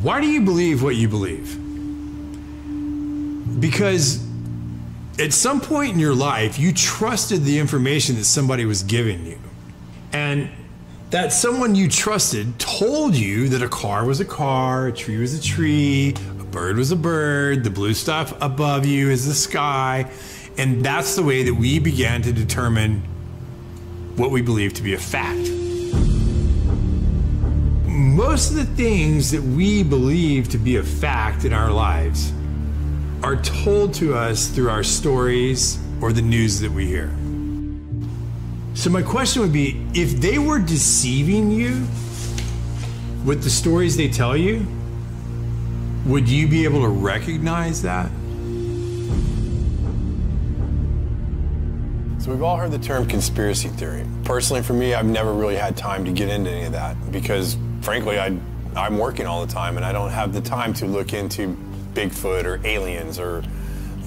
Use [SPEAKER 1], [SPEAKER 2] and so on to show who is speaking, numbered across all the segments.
[SPEAKER 1] Why do you believe what you believe? Because at some point in your life, you trusted the information that somebody was giving you. And that someone you trusted told you that a car was a car, a tree was a tree, a bird was a bird, the blue stuff above you is the sky. And that's the way that we began to determine what we believe to be a fact. Most of the things that we believe to be a fact in our lives are told to us through our stories or the news that we hear. So my question would be, if they were deceiving you with the stories they tell you, would you be able to recognize that?
[SPEAKER 2] So we've all heard the term conspiracy theory. Personally, for me, I've never really had time to get into any of that because, frankly, I'm working all the time and I don't have the time to look into Bigfoot or aliens or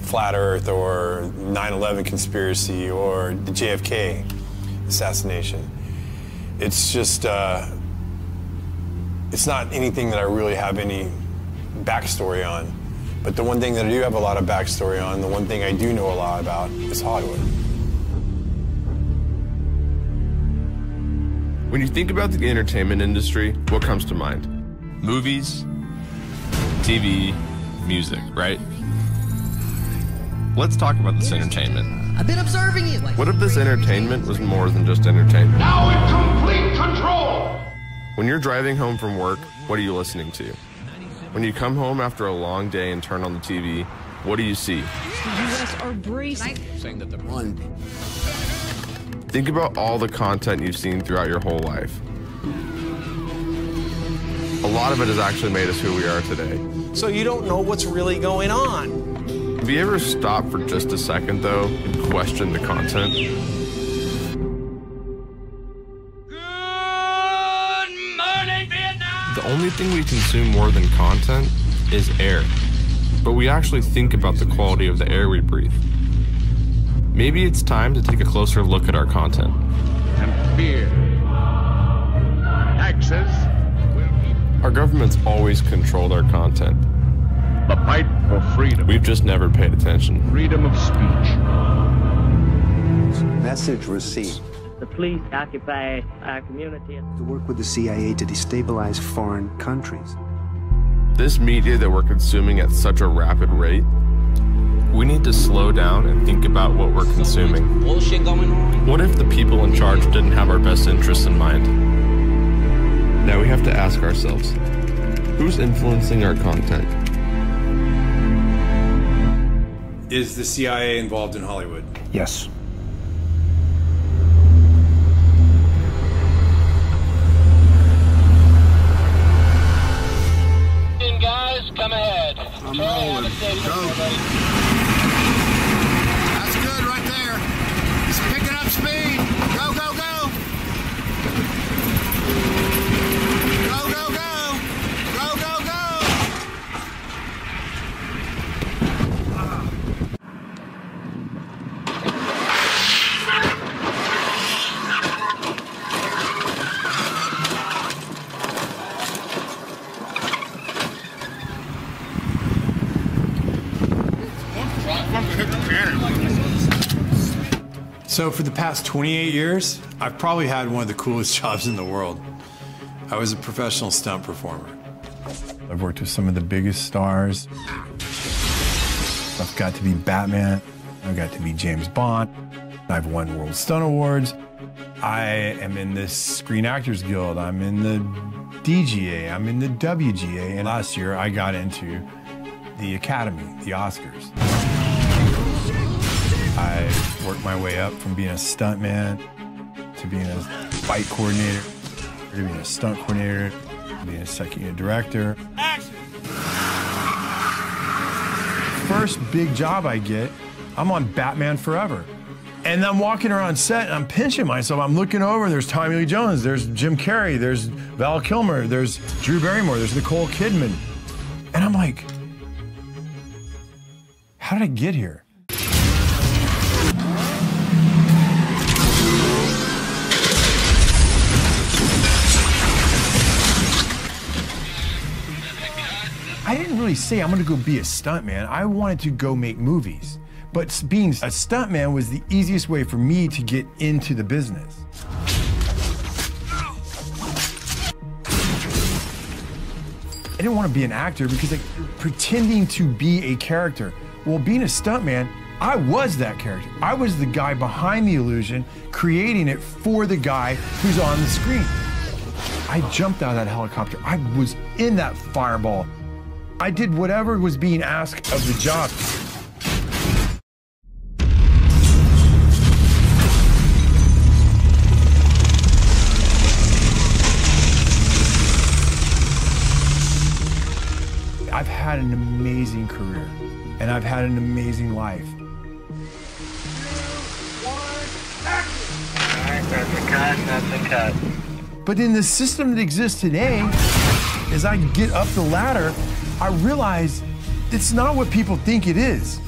[SPEAKER 2] flat Earth or 9/11 conspiracy or the JFK assassination. It's just, it's not anything that I really have any backstory on. But the one thing that I do have a lot of backstory on, the one thing I do know a lot about is Hollywood.
[SPEAKER 3] When you think about the entertainment industry, what comes to mind? Movies, TV, music, right? Let's talk about this entertainment.
[SPEAKER 4] I've been observing you.
[SPEAKER 3] What if this entertainment was more than just entertainment?
[SPEAKER 5] Now in complete control!
[SPEAKER 3] When you're driving home from work, what are you listening to? When you come home after a long day and turn on the TV, what do you see?
[SPEAKER 6] The U.S. are bracing.
[SPEAKER 4] Saying that they're one.
[SPEAKER 3] Think about all the content you've seen throughout your whole life. A lot of it has actually made us who we are today.
[SPEAKER 7] So you don't know what's really going on.
[SPEAKER 3] Have you ever stopped for just a second, though, and questioned the content?
[SPEAKER 5] Good morning, Vietnam!
[SPEAKER 3] The only thing we consume more than content is air. But we actually think about the quality of the air we breathe. Maybe it's time to take a closer look at our content.
[SPEAKER 5] And fear. Taxes will be
[SPEAKER 3] Our government's always controlled our content.
[SPEAKER 5] the fight for freedom.
[SPEAKER 3] We've just never paid attention.
[SPEAKER 5] Freedom of speech.
[SPEAKER 8] Message received.
[SPEAKER 9] The police occupy our community.
[SPEAKER 8] To work with the CIA to destabilize foreign countries.
[SPEAKER 3] This media that we're consuming at such a rapid rate, we need to slow down and think about what we're consuming.
[SPEAKER 4] Bullshit going on.
[SPEAKER 3] What if the people in charge didn't have our best interests in mind? Now we have to ask ourselves, who's influencing our content?
[SPEAKER 1] Is the CIA involved in Hollywood?
[SPEAKER 8] Yes.
[SPEAKER 5] Guys, come ahead.
[SPEAKER 7] I'm rolling. Go. That's good right there. He's picking up speed. Go, go, go. Go, go, go. Go, go, go.
[SPEAKER 1] So for the past 28 years, I've probably had one of the coolest jobs in the world. I was a professional stunt performer. I've worked with some of the biggest stars. I've got to be Batman. I've got to be James Bond. I've won World Stunt Awards. I am in the Screen Actors Guild. I'm in the DGA. I'm in the WGA. And last year, I got into the Academy, the Oscars. I worked my way up from being a stuntman to being a fight coordinator, to being a stunt coordinator, to being a second unit director. Action! First big job I get, I'm on Batman Forever. And I'm walking around set and I'm pinching myself. I'm looking over, there's Tommy Lee Jones, there's Jim Carrey, there's Val Kilmer, there's Drew Barrymore, there's Nicole Kidman. And I'm like, how did I get here? I didn't really say I'm gonna go be a stuntman. I wanted to go make movies. But being a stuntman was the easiest way for me to get into the business. I didn't want to be an actor because like, pretending to be a character. Well, being a stuntman, I was that character. I was the guy behind the illusion, creating it for the guy who's on the screen. I jumped out of that helicopter. I was in that fireball. I did whatever was being asked of the job. I've had an amazing career, and I've had an amazing life.
[SPEAKER 9] 2, 1, action! All right, that's a cut.
[SPEAKER 1] But in the system that exists today, as I get up the ladder, I realize it's not what people think it is.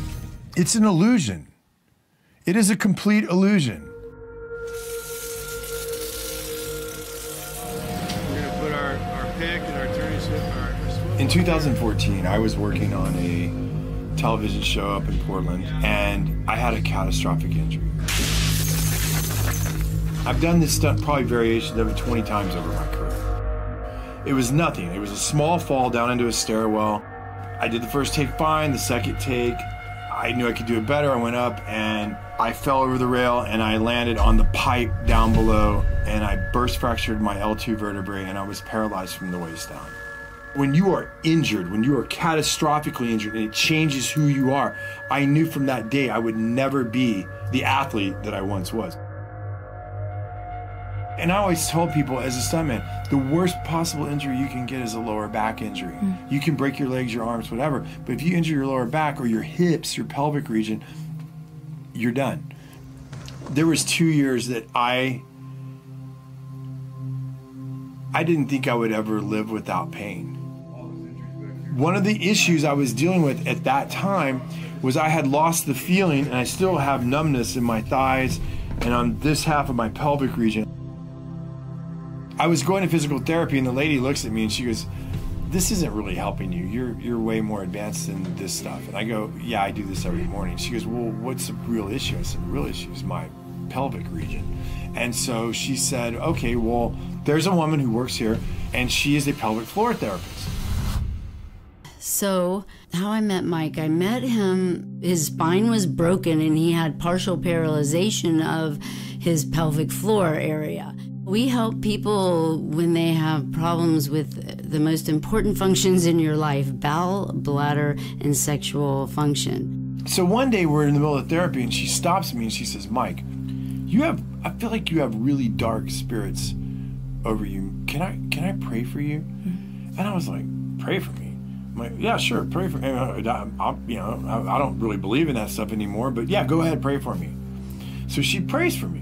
[SPEAKER 1] It's an illusion. It is a complete illusion. We're gonna put our pick and our turning shift. In 2014, I was working on a television show up in Portland, and I had a catastrophic injury. I've done this stunt probably variations of it 20 times over my career. It was nothing. It was a small fall down into a stairwell. I did the first take fine, the second take, I knew I could do it better. I went up and I fell over the rail and I landed on the pipe down below, and I burst fractured my L2 vertebrae and I was paralyzed from the waist down. When you are injured, when you are catastrophically injured and it changes who you are, I knew from that day I would never be the athlete that I once was. And I always told people as a stuntman, the worst possible injury you can get is a lower back injury. You can break your legs, your arms, whatever, but if you injure your lower back or your hips, your pelvic region, you're done. There was 2 years that I didn't think I would ever live without pain. One of the issues I was dealing with at that time was I had lost the feeling, and I still have numbness in my thighs and on this half of my pelvic region. I was going to physical therapy and the lady looks at me and she goes, "This isn't really helping you. You're way more advanced than this stuff." And I go, "Yeah, I do this every morning." She goes, "Well, what's the real issue?" I said, "The real issue is my pelvic region." And so she said, "Okay, well, there's a woman who works here and she is a pelvic floor therapist."
[SPEAKER 10] So how I met Mike, I met him, his spine was broken and he had partial paralyzation of his pelvic floor area. We help people when they have problems with the most important functions in your life, bowel, bladder, and sexual function.
[SPEAKER 1] So one day we're in the middle of therapy and she stops me and she says, "Mike, I feel like you have really dark spirits over you. Can I pray for you?" And I was like, "Pray for me?" I'm like, "Yeah, sure, pray for me. I don't really believe in that stuff anymore, but yeah, go ahead, pray for me." So she prays for me.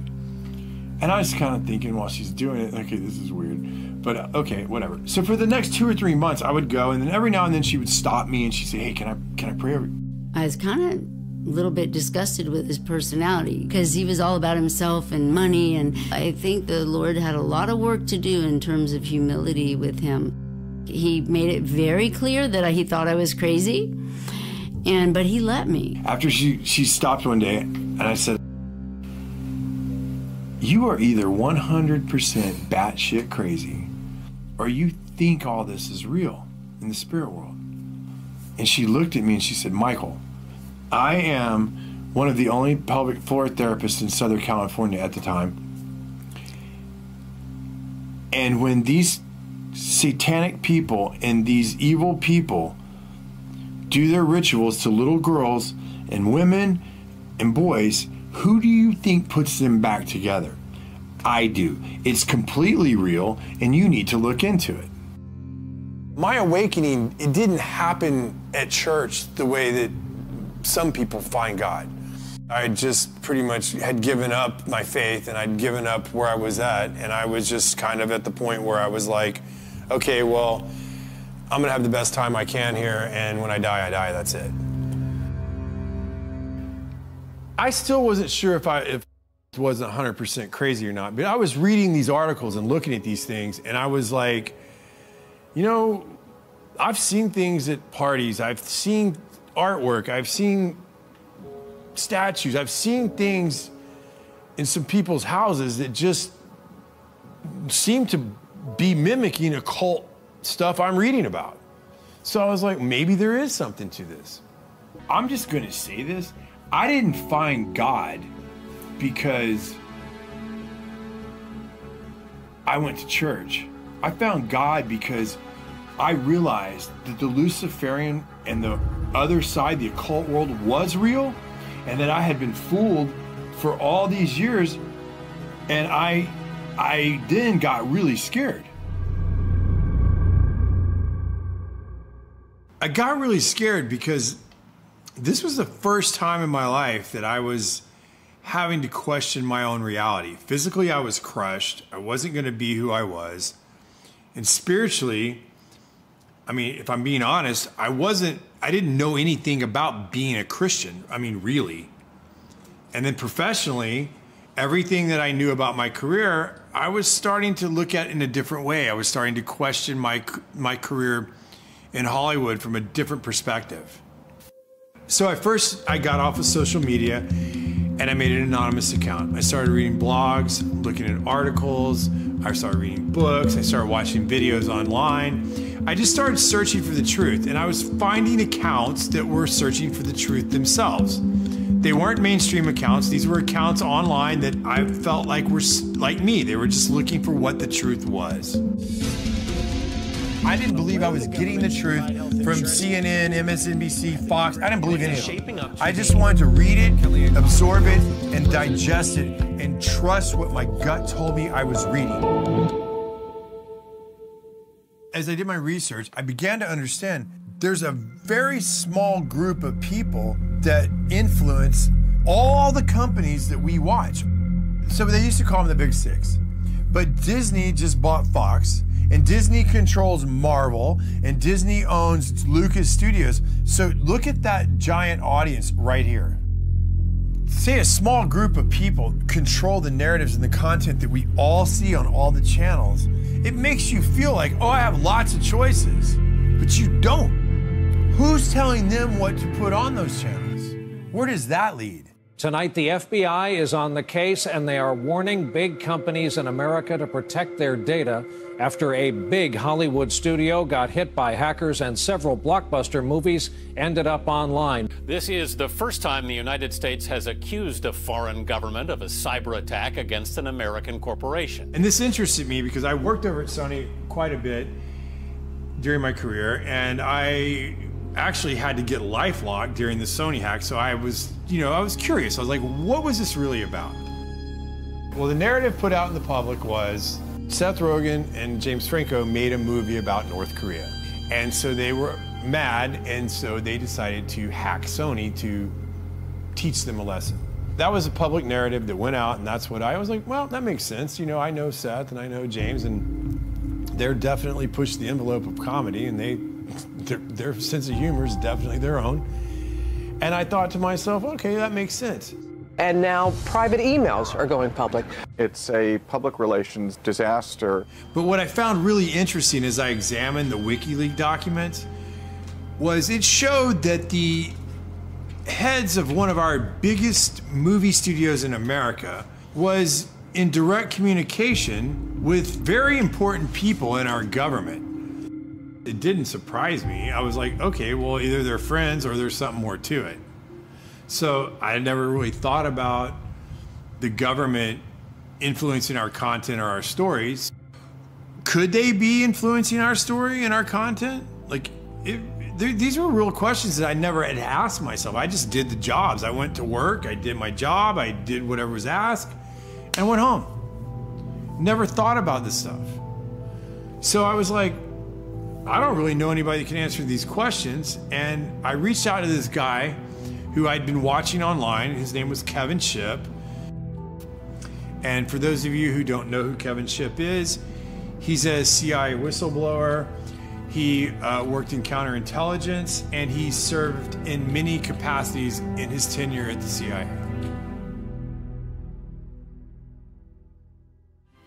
[SPEAKER 1] And I was kind of thinking while she's doing it, okay, this is weird, but okay, whatever. So for the next 2 or 3 months, I would go, and then every now and then she would stop me and she'd say, "Hey, can I pray over you?"
[SPEAKER 10] I was kind of a little bit disgusted with his personality because he was all about himself and money, and I think the Lord had a lot of work to do in terms of humility with him. He made it very clear that he thought I was crazy, but he let me.
[SPEAKER 1] After she stopped one day, and I said, "You are either 100% batshit crazy, or you think all this is real in the spirit world." And she looked at me and she said, "Michael, I am one of the only pelvic floor therapists in Southern California at the time. And when these satanic people and these evil people do their rituals to little girls and women and boys, who do you think puts them back together? I do. It's completely real, and you need to look into it."
[SPEAKER 2] My awakening, it didn't happen at church the way that some people find God. I just pretty much had given up my faith, and I'd given up where I was at, and I was just kind of at the point where I was like, okay, well, I'm gonna have the best time I can here, and when I die, that's it.
[SPEAKER 1] I still wasn't sure if it wasn't 100% crazy or not, but I was reading these articles and looking at these things, and I was like, you know, I've seen things at parties. I've seen artwork. I've seen statues. I've seen things in some people's houses that just seem to be mimicking occult stuff I'm reading about. So I was like, maybe there is something to this. I'm just going to say this. I didn't find God because I went to church. I found God because I realized that the Luciferian and the other side, the occult world, was real, and that I had been fooled for all these years, and I then got really scared. I got really scared because this was the first time in my life that I was having to question my own reality. Physically, I was crushed. I wasn't going to be who I was. And spiritually, I mean, if I'm being honest, I didn't know anything about being a Christian. I mean, really. And then professionally, everything that I knew about my career, I was starting to look at in a different way. I was starting to question my career in Hollywood from a different perspective. So I got off of social media and I made an anonymous account. I started reading blogs, looking at articles. I started reading books. I started watching videos online. I just started searching for the truth, and I was finding accounts that were searching for the truth themselves. They weren't mainstream accounts. These were accounts online that I felt like were like me. They were just looking for what the truth was. I didn't believe I was getting the truth from CNN, MSNBC, Fox. I didn't believe any of them. I just wanted to read it, absorb it, and digest it, and trust what my gut told me I was reading. As I did my research, I began to understand there's a very small group of people that influence all the companies that we watch. So they used to call them the Big Six. But Disney just bought Fox, and Disney controls Marvel, and Disney owns Lucas Studios. So look at that giant audience right here. Say a small group of people control the narratives and the content that we all see on all the channels. It makes you feel like, oh, I have lots of choices, but you don't. Who's telling them what to put on those channels? Where does that lead?
[SPEAKER 11] Tonight, the FBI is on the case, and they are warning big companies in America to protect their data after a big Hollywood studio got hit by hackers and several blockbuster movies ended up online.
[SPEAKER 12] This is the first time the United States has accused a foreign government of a cyber attack against an American corporation.
[SPEAKER 1] And this interested me because I worked over at Sony quite a bit during my career, and I actually had to get LifeLock during the Sony hack, so I was curious. I was like, what was this really about? Well, the narrative put out in the public was Seth Rogen and James Franco made a movie about North Korea. And so they were mad, and so they decided to hack Sony to teach them a lesson. That was a public narrative that went out, and that's what I was like, well, that makes sense. You know, I know Seth and I know James, and they're definitely pushed the envelope of comedy, and their sense of humor is definitely their own. And I thought to myself, okay, that makes sense.
[SPEAKER 13] And now private emails are going public.
[SPEAKER 14] It's a public relations disaster.
[SPEAKER 1] But what I found really interesting as I examined the WikiLeaks documents was it showed that the heads of one of our biggest movie studios in America was in direct communication with very important people in our government. It didn't surprise me. I was like, okay, well, either they're friends or there's something more to it. So I never really thought about the government influencing our content or our stories. Could they be influencing our story and our content? Like, these were real questions that I never had asked myself. I just did the jobs. I went to work, I did my job, I did whatever was asked, and went home. Never thought about this stuff. So I was like, I don't really know anybody that can answer these questions. And I reached out to this guy who I'd been watching online. His name was Kevin Shipp. And for those of you who don't know who Kevin Shipp is, he's a CIA whistleblower. He worked in counterintelligence, and he served in many capacities in his tenure at the CIA.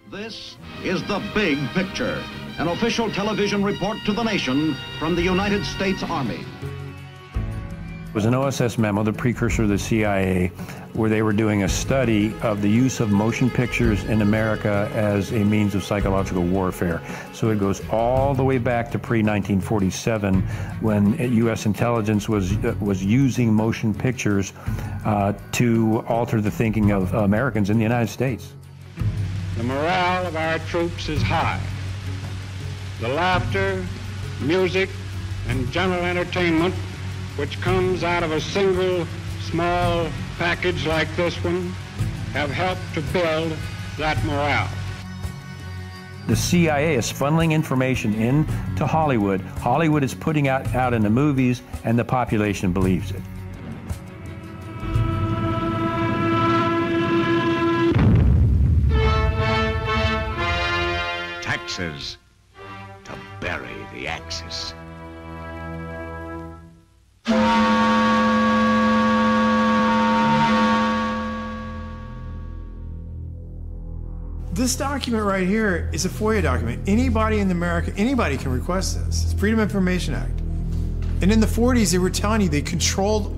[SPEAKER 15] This is the big picture. an official television report to the nation from the United States Army.
[SPEAKER 16] It was an OSS memo, the precursor to the CIA, where they were doing a study of the use of motion pictures in America as a means of psychological warfare. So it goes all the way back to pre-1947, when U.S. intelligence was using motion pictures to alter the thinking of Americans in the United States.
[SPEAKER 17] The morale of our troops is high. The laughter, music, and general entertainment which comes out of a single small package like this one have helped to build that morale.
[SPEAKER 16] The CIA is funneling information into Hollywood. Hollywood is putting out in the movies, and the population believes it.
[SPEAKER 18] Taxes to bury the Axis.
[SPEAKER 1] This document right here is a FOIA document. Anybody in America, anybody can request this. It's Freedom of Information Act. And in the 40s, they were telling you they controlled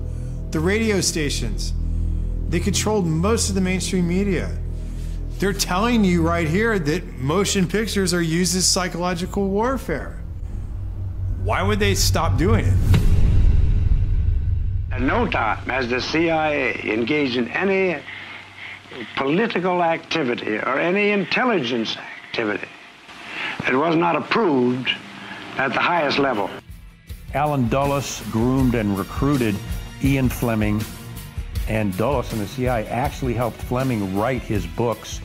[SPEAKER 1] the radio stations. They controlled most of the mainstream media. They're telling you right here that motion pictures are used as psychological warfare. Why would they stop doing it?
[SPEAKER 19] At no time has the CIA engaged in any political activity or any intelligence activity that was not approved at the highest level.
[SPEAKER 16] Alan Dulles groomed and recruited Ian Fleming, and Dulles and the CIA actually helped Fleming write his books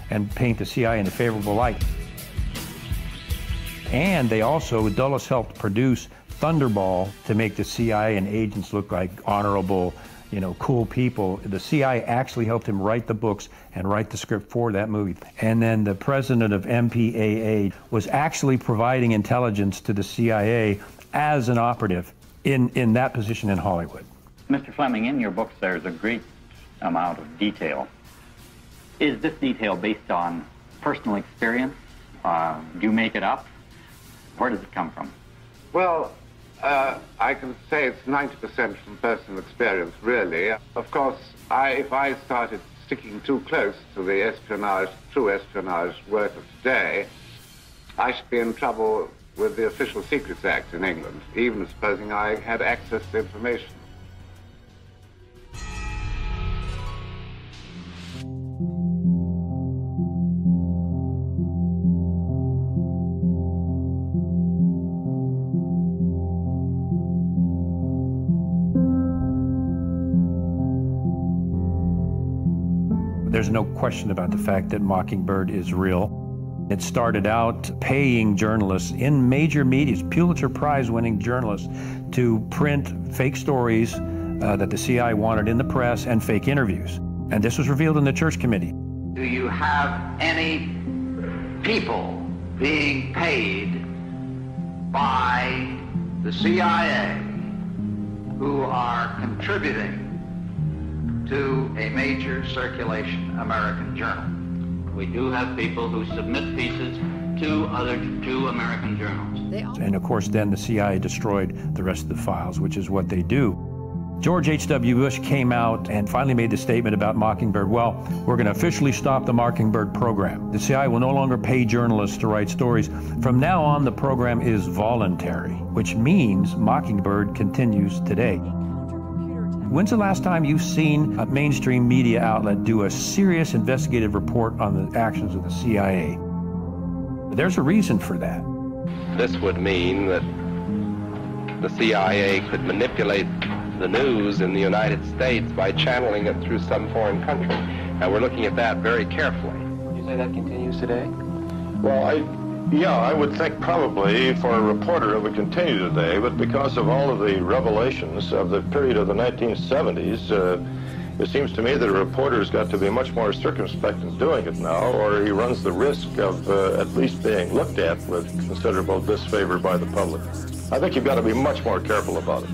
[SPEAKER 16] and paint the CIA in a favorable light. And they also, Dulles helped produce Thunderball to make the CIA and agents look like honorable, you know, cool people. The CIA actually helped him write the books and write the script for that movie. And then the president of MPAA was actually providing intelligence to the CIA as an operative in that position in Hollywood.
[SPEAKER 20] Mr. Fleming, in your books there's a great amount of detail. Is this detail based on personal experience? Do you make it up? Where does it come from?
[SPEAKER 21] Well, I can say it's 90% from personal experience, really. Of course, if I started sticking too close to the espionage, true espionage work of today, I should be in trouble with the Official Secrets Act in England, even supposing I had access to information.
[SPEAKER 16] There's no question about the fact that Mockingbird is real. It started out paying journalists in major media, Pulitzer Prize-winning journalists, to print fake stories that the CIA wanted in the press and fake interviews. And this was revealed in the Church Committee.
[SPEAKER 22] Do you have any people being paid by the CIA who are contributing to a major circulation American journal?
[SPEAKER 20] We do have people who submit pieces to American journals.
[SPEAKER 16] And of course, then the CIA destroyed the rest of the files, which is what they do. George H.W. Bush came out and finally made the statement about Mockingbird. Well, we're going to officially stop the Mockingbird program. The CIA will no longer pay journalists to write stories. From now on, the program is voluntary, which means Mockingbird continues today. When's the last time you've seen a mainstream media outlet do a serious investigative report on the actions of the CIA? There's a reason for that.
[SPEAKER 23] This would mean that the CIA could manipulate the news in the United States by channeling it through some foreign country. And we're looking at that very carefully.
[SPEAKER 20] You say that continues today?
[SPEAKER 24] Well, yeah, I would think probably for a reporter it would continue today, but because of all of the revelations of the period of the 1970s, it seems to me that a reporter's got to be much more circumspect in doing it now, or he runs the risk of at least being looked at with considerable disfavor by the public. I think you've got to be much more careful about it.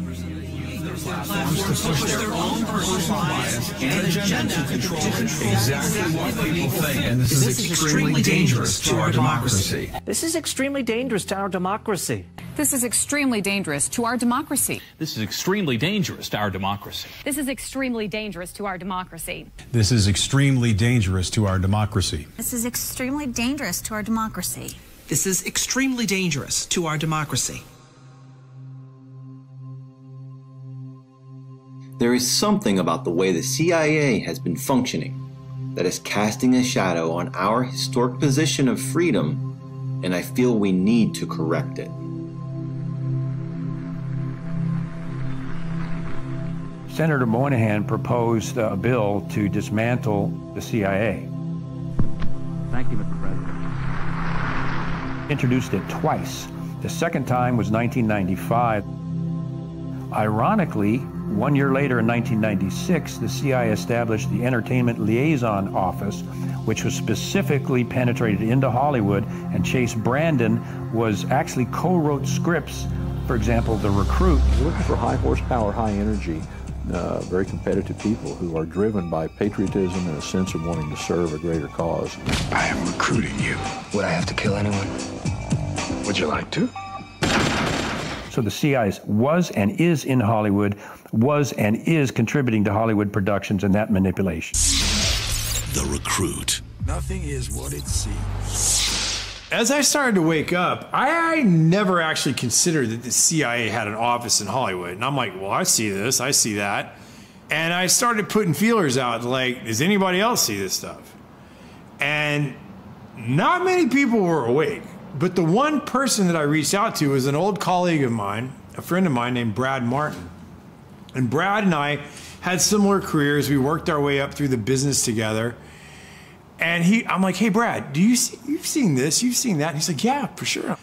[SPEAKER 3] platforms to push their own personal bias and agenda to control exactly what people think. And this is extremely dangerous to our democracy.
[SPEAKER 4] This is extremely dangerous to our democracy.
[SPEAKER 6] This is extremely dangerous to our democracy.
[SPEAKER 8] This is extremely dangerous to our democracy.
[SPEAKER 6] This is extremely dangerous to our democracy.
[SPEAKER 25] This is extremely dangerous to our democracy.
[SPEAKER 26] This is extremely dangerous to our democracy.
[SPEAKER 27] This is extremely dangerous to our democracy.
[SPEAKER 28] There is something about the way the CIA has been functioning that is casting a shadow on our historic position of freedom, and I feel we need to correct it.
[SPEAKER 16] Senator Moynihan proposed a bill to dismantle the CIA.
[SPEAKER 8] Thank you, Mr. President.
[SPEAKER 16] Introduced it twice. The second time was 1995. Ironically, 1 year later in 1996, the CIA established the Entertainment Liaison Office, which was specifically penetrated into Hollywood, and Chase Brandon was actually co-wrote scripts. For example, The Recruit.
[SPEAKER 29] We're looking for high horsepower, high energy, very competitive people who are driven by patriotism and a sense of wanting to serve a greater cause.
[SPEAKER 18] I am recruiting you. Would I have to kill anyone? Would you like to?
[SPEAKER 16] So the CIA was and is in Hollywood, was and is contributing to Hollywood productions and that manipulation.
[SPEAKER 3] The Recruit.
[SPEAKER 1] Nothing is what it seems. As I started to wake up, I never actually considered that the CIA had an office in Hollywood. And I'm like, well, I see this, I see that. And I started putting feelers out like, does anybody else see this stuff? And not many people were awake. But the one person that I reached out to was an old colleague of mine, a friend of mine named Brad Martin. And Brad and I had similar careers. We worked our way up through the business together. And I'm like, hey, Brad, you've seen this, you've seen that? And he's like, yeah, for sure.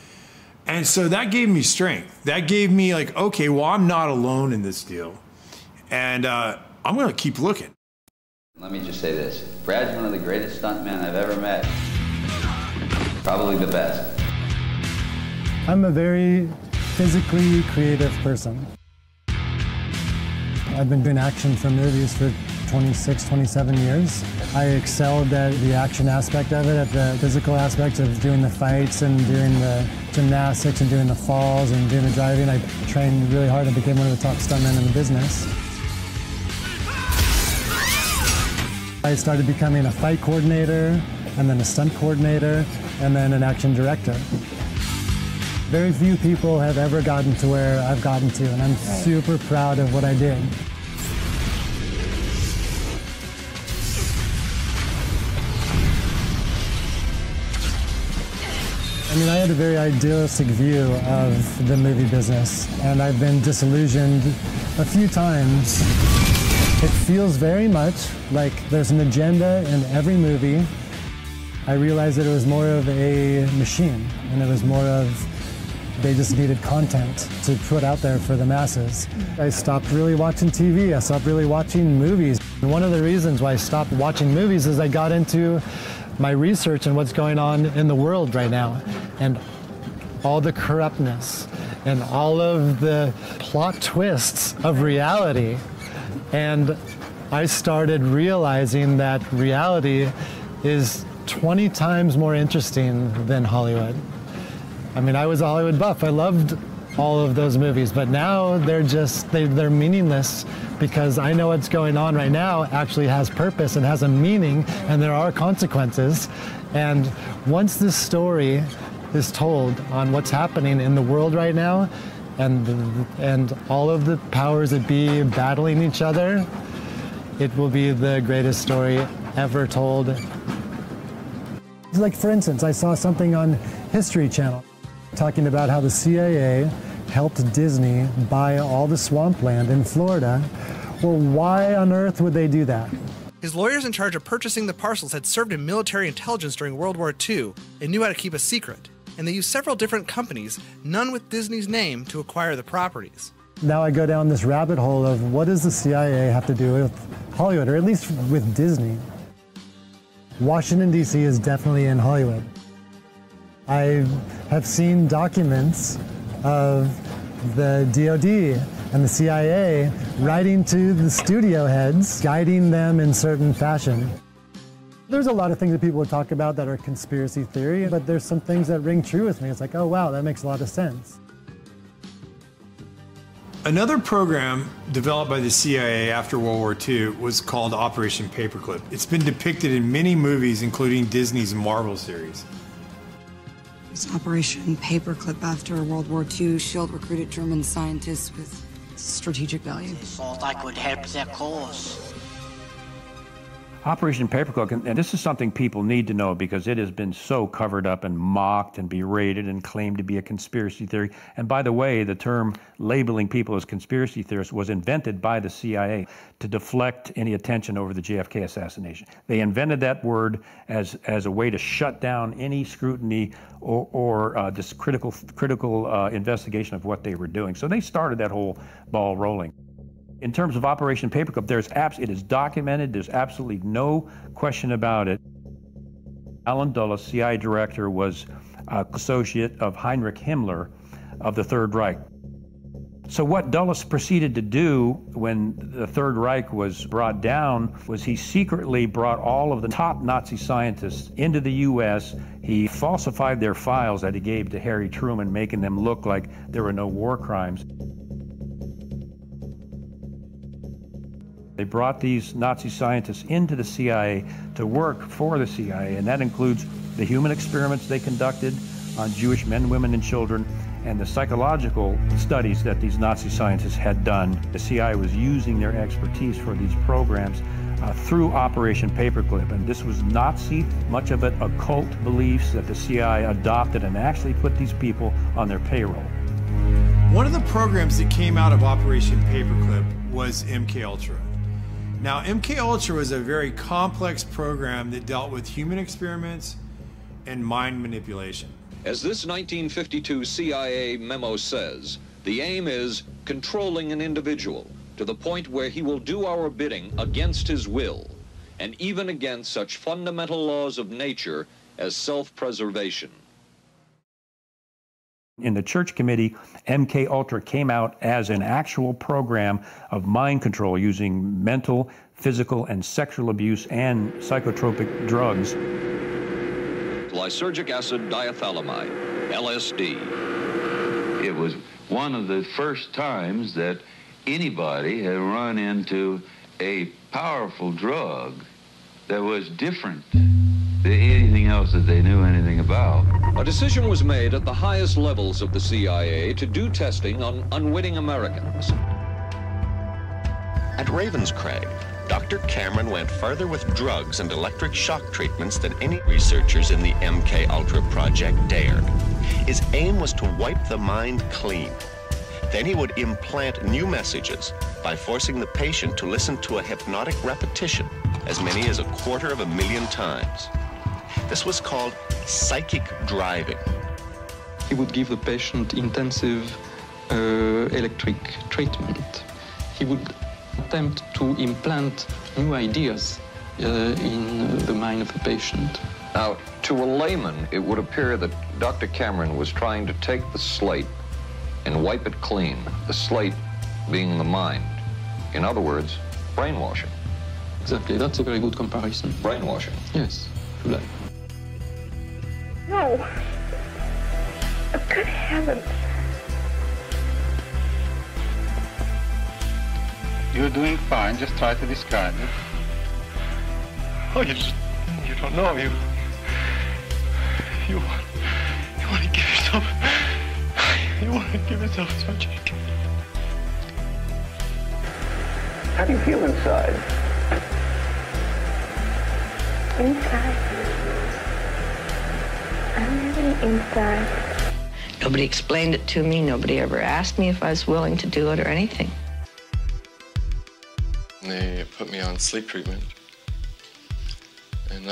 [SPEAKER 1] And so that gave me strength. That gave me like, okay, well, I'm not alone in this deal. And I'm going to keep looking.
[SPEAKER 30] Let me just say this. Brad's one of the greatest stuntmen I've ever met. Probably the best.
[SPEAKER 31] I'm a very physically creative person. I've been doing action for movies for 26, 27 years. I excelled at the action aspect of it, at the physical aspect of doing the fights and doing the gymnastics and doing the falls and doing the driving. I trained really hard and became one of the top stuntmen in the business. I started becoming a fight coordinator, and then a stunt coordinator, and then an action director. Very few people have ever gotten to where I've gotten to, and I'm super proud of what I did. I mean, I had a very idealistic view of the movie business, and I've been disillusioned a few times. It feels very much like there's an agenda in every movie. I realized that it was more of a machine, and it was more of they just needed content to put out there for the masses. I stopped really watching TV. I stopped really watching movies. And one of the reasons why I stopped watching movies is I got into my research and what's going on in the world right now, and all the corruptness and all of the plot twists of reality. And I started realizing that reality is 20 times more interesting than Hollywood. I mean, I was a Hollywood buff. I loved all of those movies, but now they're meaningless because I know what's going on right now actually has purpose and has a meaning, and there are consequences. And once this story is told on what's happening in the world right now, and all of the powers that be battling each other, it will be the greatest story ever told. Like, for instance, I saw something on History Channel talking about how the CIA helped Disney buy all the swampland in Florida. Well, why on earth would they do that?
[SPEAKER 32] His lawyers in charge of purchasing the parcels had served in military intelligence during World War II and knew how to keep a secret. And they used several different companies, none with Disney's name, to acquire the properties.
[SPEAKER 31] Now I go down this rabbit hole of what does the CIA have to do with Hollywood, or at least with Disney? Washington, D.C. is definitely in Hollywood. I have seen documents of the DOD and the CIA writing to the studio heads, guiding them in certain fashion. There's a lot of things that people would talk about that are conspiracy theory, but there's some things that ring true with me. It's like, oh wow, that makes a lot of sense.
[SPEAKER 1] Another program developed by the CIA after World War II was called Operation Paperclip. It's been depicted in many movies, including Disney's Marvel series.
[SPEAKER 2] This Operation Paperclip after World War II, SHIELD recruited German scientists with strategic value.
[SPEAKER 5] Thought I could help their cause.
[SPEAKER 16] Operation Paperclip, and this is something people need to know because it has been so covered up and mocked and berated and claimed to be a conspiracy theory. And by the way, the term labeling people as conspiracy theorists was invented by the CIA to deflect any attention over the JFK assassination. They invented that word as a way to shut down any scrutiny or this critical investigation of what they were doing. So they started that whole ball rolling. In terms of Operation Paperclip, it is documented. There's absolutely no question about it. Alan Dulles, CIA director, was an associate of Heinrich Himmler of the Third Reich. So what Dulles proceeded to do when the Third Reich was brought down was he secretly brought all of the top Nazi scientists into the U.S. He falsified their files that he gave to Harry Truman, making them look like there were no war crimes. They brought these Nazi scientists into the CIA to work for the CIA, and that includes the human experiments they conducted on Jewish men, women, and children, and the psychological studies that these Nazi scientists had done. The CIA was using their expertise for these programs through Operation Paperclip, and this was Nazi, much of it occult beliefs that the CIA adopted and actually put these people on their payroll.
[SPEAKER 1] One of the programs that came out of Operation Paperclip was MKUltra. Now, MKUltra was a very complex program that dealt with human experiments and mind manipulation.
[SPEAKER 7] As this 1952 CIA memo says, the aim is controlling an individual to the point where he will do our bidding against his will, and even against such fundamental laws of nature as self-preservation.
[SPEAKER 16] In the Church Committee, MKUltra came out as an actual program of mind control using mental, physical, and sexual abuse and psychotropic drugs.
[SPEAKER 7] Lysergic acid diethylamide, LSD.
[SPEAKER 9] It was one of the first times that anybody had run into a powerful drug that was different than anything else that they knew anything about.
[SPEAKER 7] A decision was made at the highest levels of the CIA to do testing on unwitting Americans.
[SPEAKER 10] At Ravenscraig, Dr. Cameron went further with drugs and electric shock treatments than any researchers in the MKUltra project dared. His aim was to wipe the mind clean. Then he would implant new messages by forcing the patient to listen to a hypnotic repetition as many as 250,000 times. This was called psychic driving.
[SPEAKER 11] He would give the patient intensive electric treatment. He would attempt to implant new ideas in the mind of the patient.
[SPEAKER 7] Now, to a layman, it would appear that Dr. Cameron was trying to take the slate and wipe it clean, the slate being the mind. In other words, brainwashing.
[SPEAKER 11] Exactly, that's a very good comparison.
[SPEAKER 7] Brainwashing.
[SPEAKER 11] Yes, if you like.
[SPEAKER 12] No. Oh, good heavens.
[SPEAKER 13] You're doing fine, just try to describe it.
[SPEAKER 12] Oh, you don't know, you want to give yourself surgery.
[SPEAKER 13] How do you feel inside?
[SPEAKER 12] Inside? I don't have any inside.
[SPEAKER 14] Nobody explained it to me. Nobody ever asked me if I was willing to do it or anything.
[SPEAKER 12] They put me on sleep treatment. And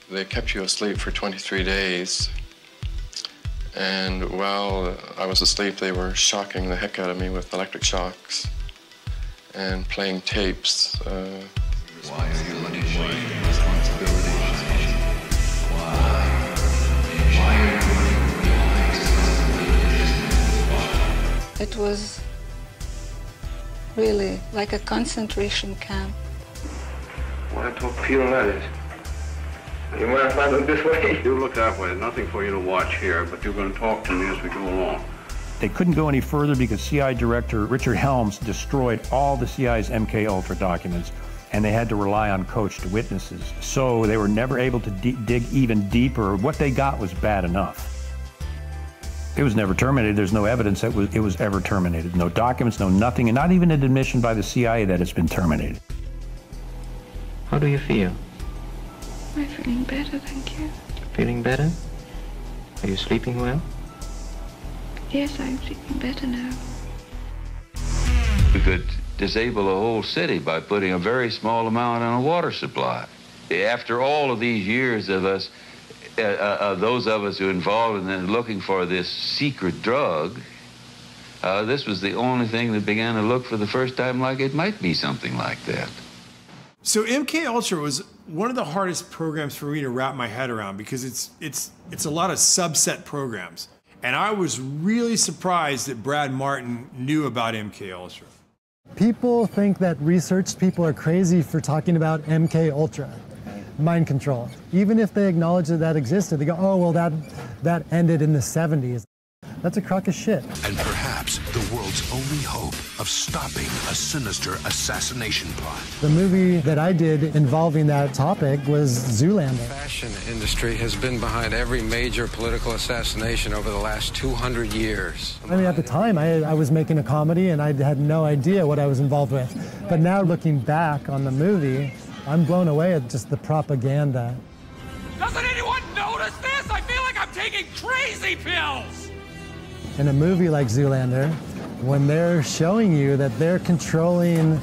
[SPEAKER 12] they kept you asleep for 23 days. And while I was asleep, they were shocking the heck out of me with electric shocks and playing tapes.
[SPEAKER 9] Why are you letting shame responsibility? Why are you
[SPEAKER 2] It was
[SPEAKER 4] really, like a concentration camp.
[SPEAKER 13] Want to talk film matters? You mind if I look this way?
[SPEAKER 6] You look that way. Nothing for you to watch here, but you're going to talk to me as we go along.
[SPEAKER 16] They couldn't go any further because CIA Director Richard Helms destroyed all the CIA's MK Ultra documents, and they had to rely on coached witnesses. So they were never able to dig even deeper. What they got was bad enough. It was never terminated. There's no evidence that it was ever terminated. No documents, no nothing, and not even an admission by the CIA that it's been terminated.
[SPEAKER 15] How do you feel?
[SPEAKER 4] I'm feeling better, thank you.
[SPEAKER 15] Feeling better? Are you sleeping well?
[SPEAKER 4] Yes, I'm sleeping better now.
[SPEAKER 9] We could disable a whole city by putting a very small amount on a water supply. After all of these years of us, those of us who are involved in looking for this secret drug, this was the only thing that began to look for the first time like it might be something like that.
[SPEAKER 1] So MK Ultra was one of the hardest programs for me to wrap my head around because it's a lot of subset programs. And I was really surprised that Brad Martin knew about MK Ultra.
[SPEAKER 31] People think that research people are crazy for talking about MK Ultra, mind control. Even if they acknowledge that that existed, they go, oh, well, that ended in the 70s. That's a crock of shit.
[SPEAKER 17] And perhaps the world's only hope of stopping a sinister assassination plot.
[SPEAKER 31] The movie that I did involving that topic was Zoolander.
[SPEAKER 19] The fashion industry has been behind every major political assassination over the last 200 years.
[SPEAKER 31] I mean, at the time, I was making a comedy and I had no idea what I was involved with. But now looking back on the movie, I'm blown away at just the propaganda.
[SPEAKER 20] Doesn't anyone notice this? I feel like I'm taking crazy pills!
[SPEAKER 31] In a movie like Zoolander, when they're showing you that they're controlling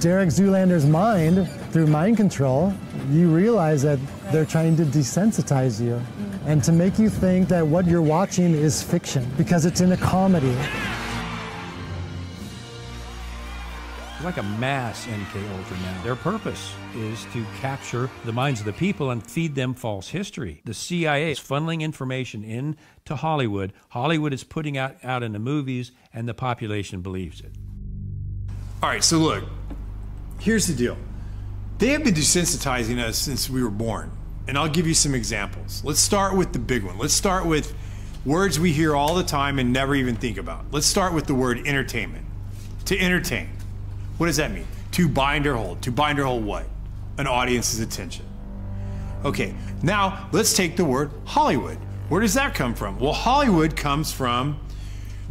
[SPEAKER 31] Derek Zoolander's mind through mind control, you realize that they're trying to desensitize you and to make you think that what you're watching is fiction because it's in a comedy.
[SPEAKER 16] It's like a mass MK Ultra now. Their purpose is to capture the minds of the people and feed them false history. The CIA is funneling information into Hollywood. Hollywood is putting out in the movies, and the population believes it.
[SPEAKER 1] All right, so look, here's the deal. They have been desensitizing us since we were born, and I'll give you some examples. Let's start with the big one. Let's start with words we hear all the time and never even think about. Let's start with the word entertainment. To entertain. What does that mean? To bind or hold. To bind or hold what? An audience's attention. Okay, now let's take the word Hollywood. Where does that come from? Well, Hollywood comes from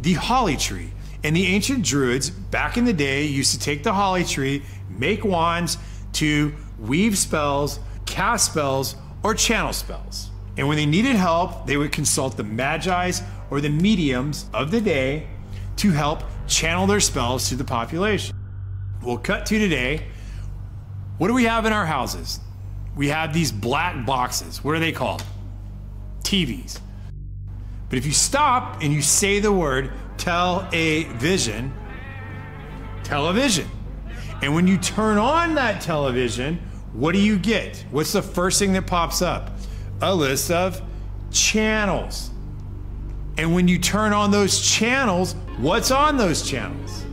[SPEAKER 1] the holly tree. And the ancient Druids, back in the day, used to take the holly tree, make wands to weave spells, cast spells, or channel spells. And when they needed help, they would consult the Magi's or the mediums of the day to help channel their spells to the population. We'll cut to today. What do we have in our houses? We have these black boxes. What are they called? TVs. But if you stop and you say the word television, television. And when you turn on that television, what do you get? What's the first thing that pops up? A list of channels. And when you turn on those channels, what's on those channels?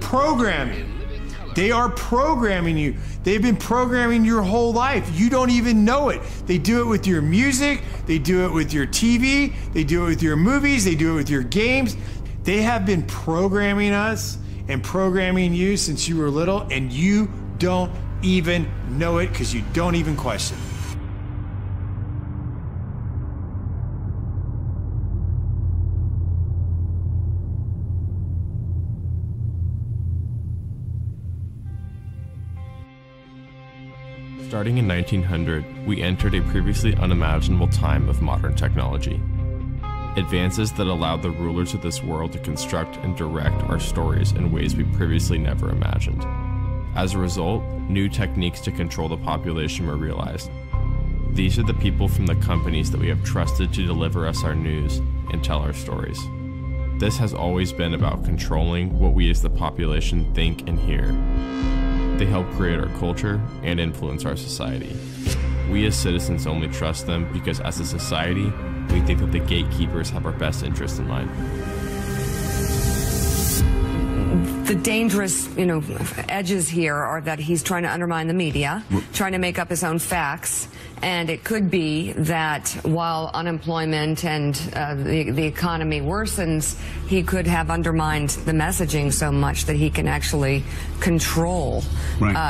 [SPEAKER 1] Programming. They are programming you. They've been programming your whole life. You don't even know it. They do it with your music. They do it with your TV. They do it with your movies. They do it with your games. They have been programming us and programming you since you were little, and you don't even know it because you don't even question it.
[SPEAKER 21] Starting in 1900, we entered a previously unimaginable time of modern technology. Advances that allowed the rulers of this world to construct and direct our stories in ways we previously never imagined. As a result, new techniques to control the population were realized. These are the people from the companies that we have trusted to deliver us our news and tell our stories. This has always been about controlling what we as the population think and hear. They help create our culture and influence our society. We as citizens only trust them because as a society, we think that the gatekeepers have our best interest in mind.
[SPEAKER 2] The dangerous, edges here are that he's trying to undermine the media, trying to make up his own facts, and it could be that while unemployment and the economy worsens, he could have undermined the messaging so much that he can actually control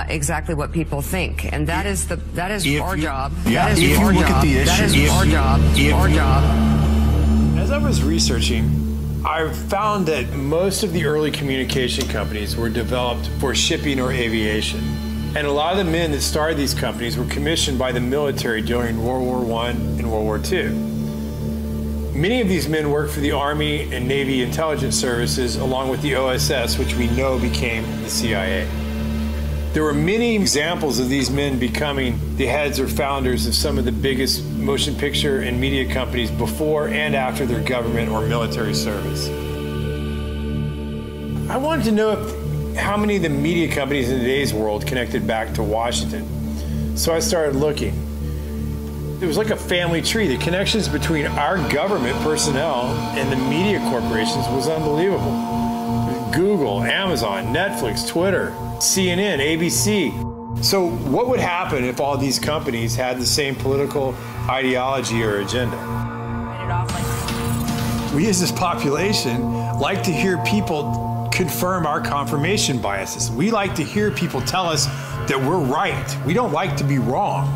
[SPEAKER 2] exactly what people think, and that is our job. That is our job. That is our job. Our job.
[SPEAKER 1] As I was researching, I found that most of the early communication companies were developed for shipping or aviation. And a lot of the men that started these companies were commissioned by the military during World War I and World War II. Many of these men worked for the Army and Navy intelligence services along with the OSS, which we know became the CIA. There were many examples of these men becoming the heads or founders of some of the biggest motion picture and media companies before and after their government or military service. I wanted to know how many of the media companies in today's world connected back to Washington. So I started looking. It was like a family tree. The connections between our government personnel and the media corporations was unbelievable. Google, Amazon, Netflix, Twitter, CNN, ABC. So what would happen if all these companies had the same political ideology or agenda? We as this population like to hear people confirm our confirmation biases. We like to hear people tell us that we're right. We don't like to be wrong.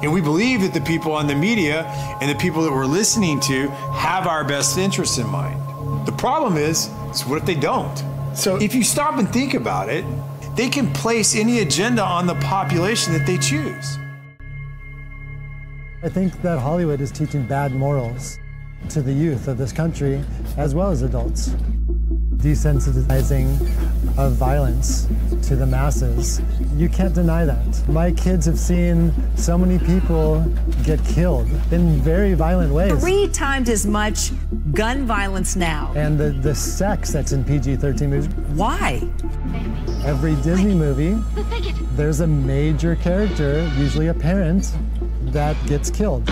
[SPEAKER 1] And we believe that the people on the media and the people that we're listening to have our best interests in mind. The problem is what if they don't? So if you stop and think about it, they can place any agenda on the population that they choose.
[SPEAKER 31] I think that Hollywood is teaching bad morals to the youth of this country as well as adults. Desensitizing of violence to the masses. You can't deny that. My kids have seen so many people get killed in very violent ways.
[SPEAKER 3] 3 times as much gun violence now.
[SPEAKER 31] And the sex that's in PG-13 movies.
[SPEAKER 3] Why?
[SPEAKER 31] Every Disney movie, there's a major character, usually a parent, that gets killed.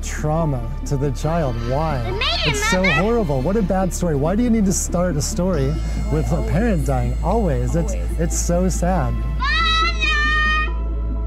[SPEAKER 31] Trauma to the child. Why? It's so horrible. What a bad story. Why do you need to start a story with a parent dying? Always. It's so sad.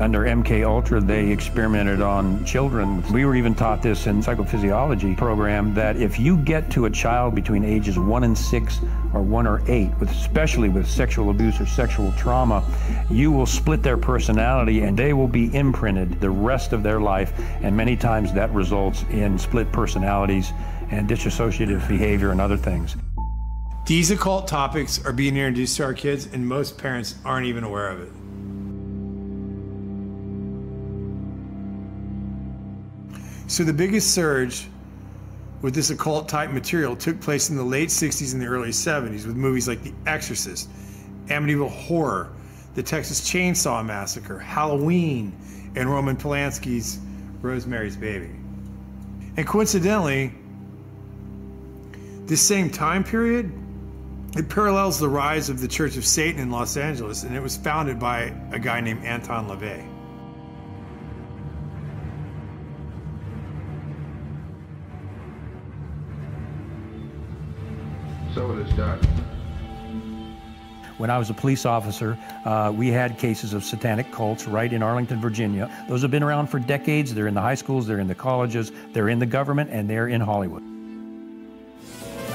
[SPEAKER 16] Under MK Ultra, they experimented on children. We were even taught this in psychophysiology program that if you get to a child between ages 1 and 6 or 1 or 8, especially with sexual abuse or sexual trauma, you will split their personality and they will be imprinted the rest of their life. And many times that results in split personalities and dissociative behavior and other things.
[SPEAKER 1] These occult topics are being introduced to our kids and most parents aren't even aware of it. So the biggest surge with this occult type material took place in the late 60s and the early 70s with movies like The Exorcist, Amityville Horror, The Texas Chainsaw Massacre, Halloween, and Roman Polanski's Rosemary's Baby. And coincidentally, this same time period, it parallels the rise of the Church of Satan in Los Angeles, and it was founded by a guy named Anton LaVey.
[SPEAKER 8] So it is done.
[SPEAKER 16] When I was a police officer, we had cases of satanic cults right in Arlington, Virginia. Those have been around for decades. They're in the high schools, they're in the colleges, they're in the government, and they're in Hollywood.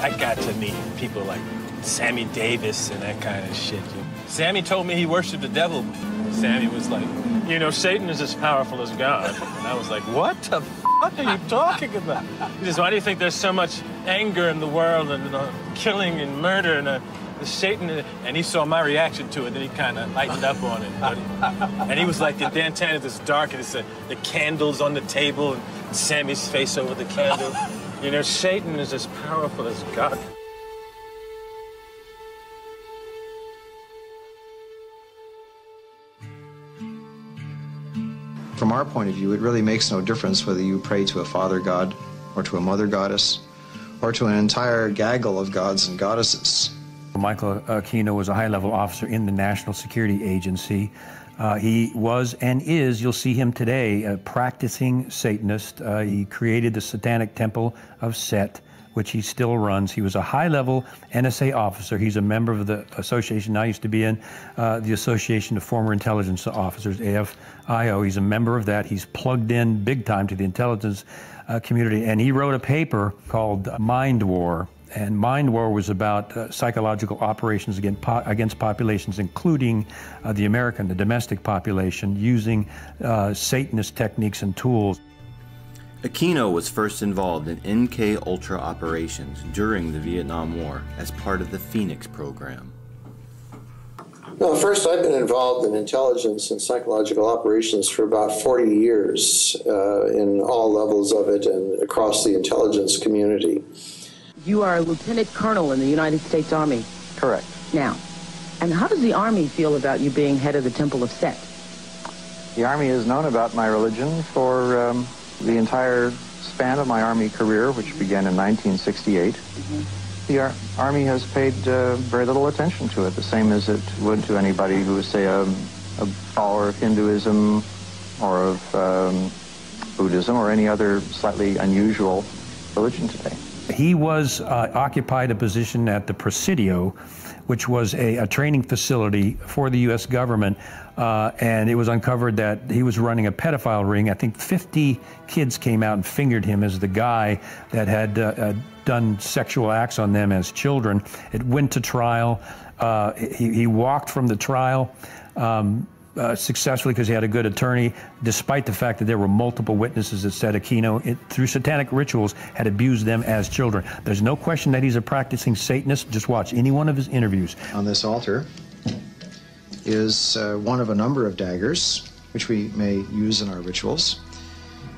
[SPEAKER 18] I got to meet people like Sammy Davis and that kind of shit. Sammy told me he worshiped the devil. Sammy was like, you know, Satan is as powerful as God. And I was like, what the fuck are you talking about? He says, why do you think there's so much anger in the world and killing and murder and Satan? And he saw my reaction to it, then he kind of lightened up on it. And he was like, the Dantana is dark, and it's the candles on the table and Sammy's face over the candle. You know, Satan is as powerful as God.
[SPEAKER 22] From our point of view, it really makes no difference whether you pray to a father god or to a mother goddess or to an entire gaggle of gods and goddesses.
[SPEAKER 16] Michael Aquino was a high-level officer in the National Security Agency. He was and is, you'll see him today, a practicing Satanist. He created the Satanic Temple of Set, which he still runs. He was a high-level NSA officer. He's a member of the association. I used to be in the Association of Former Intelligence Officers, AFIO. He's a member of that. He's plugged in big time to the intelligence community, and he wrote a paper called Mind War. And Mind War was about psychological operations against populations, including the domestic population, using Satanist techniques and tools.
[SPEAKER 5] Aquino was first involved in MK-Ultra operations during the Vietnam War as part of the Phoenix program.
[SPEAKER 22] No, first I've been involved in intelligence and psychological operations for about 40 years in all levels of it and across the intelligence community.
[SPEAKER 8] You are a lieutenant colonel in the United States Army.
[SPEAKER 22] Correct.
[SPEAKER 8] Now, and how does the Army feel about you being head of the Temple of Set?
[SPEAKER 22] The Army has known about my religion for the entire span of my Army career, which began in 1968. The Army has paid very little attention to it, the same as it would to anybody who was, say, a follower of Hinduism or of Buddhism or any other slightly unusual religion today.
[SPEAKER 16] He was occupied a position at the Presidio, which was a training facility for the U.S. government, and it was uncovered that he was running a pedophile ring. I think 50 kids came out and fingered him as the guy that had done sexual acts on them as children. It went to trial. He walked from the trial successfully because he had a good attorney, despite the fact that there were multiple witnesses that said Aquino, through satanic rituals, had abused them as children. There's no question that he's a practicing Satanist. Just watch any one of his interviews.
[SPEAKER 22] On this altar is one of a number of daggers, which we may use in our rituals.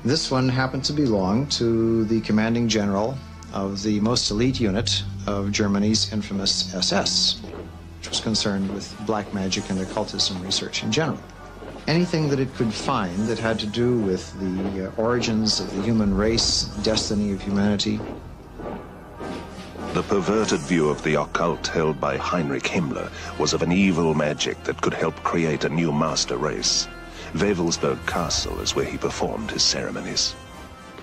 [SPEAKER 22] This one happened to belong to the commanding general of the most elite unit of Germany's infamous SS, which was concerned with black magic and occultism research in general. Anything that it could find that had to do with the origins of the human race, destiny of humanity.
[SPEAKER 10] The perverted view of the occult held by Heinrich Himmler was of an evil magic that could help create a new master race. Wewelsburg Castle is where he performed his ceremonies.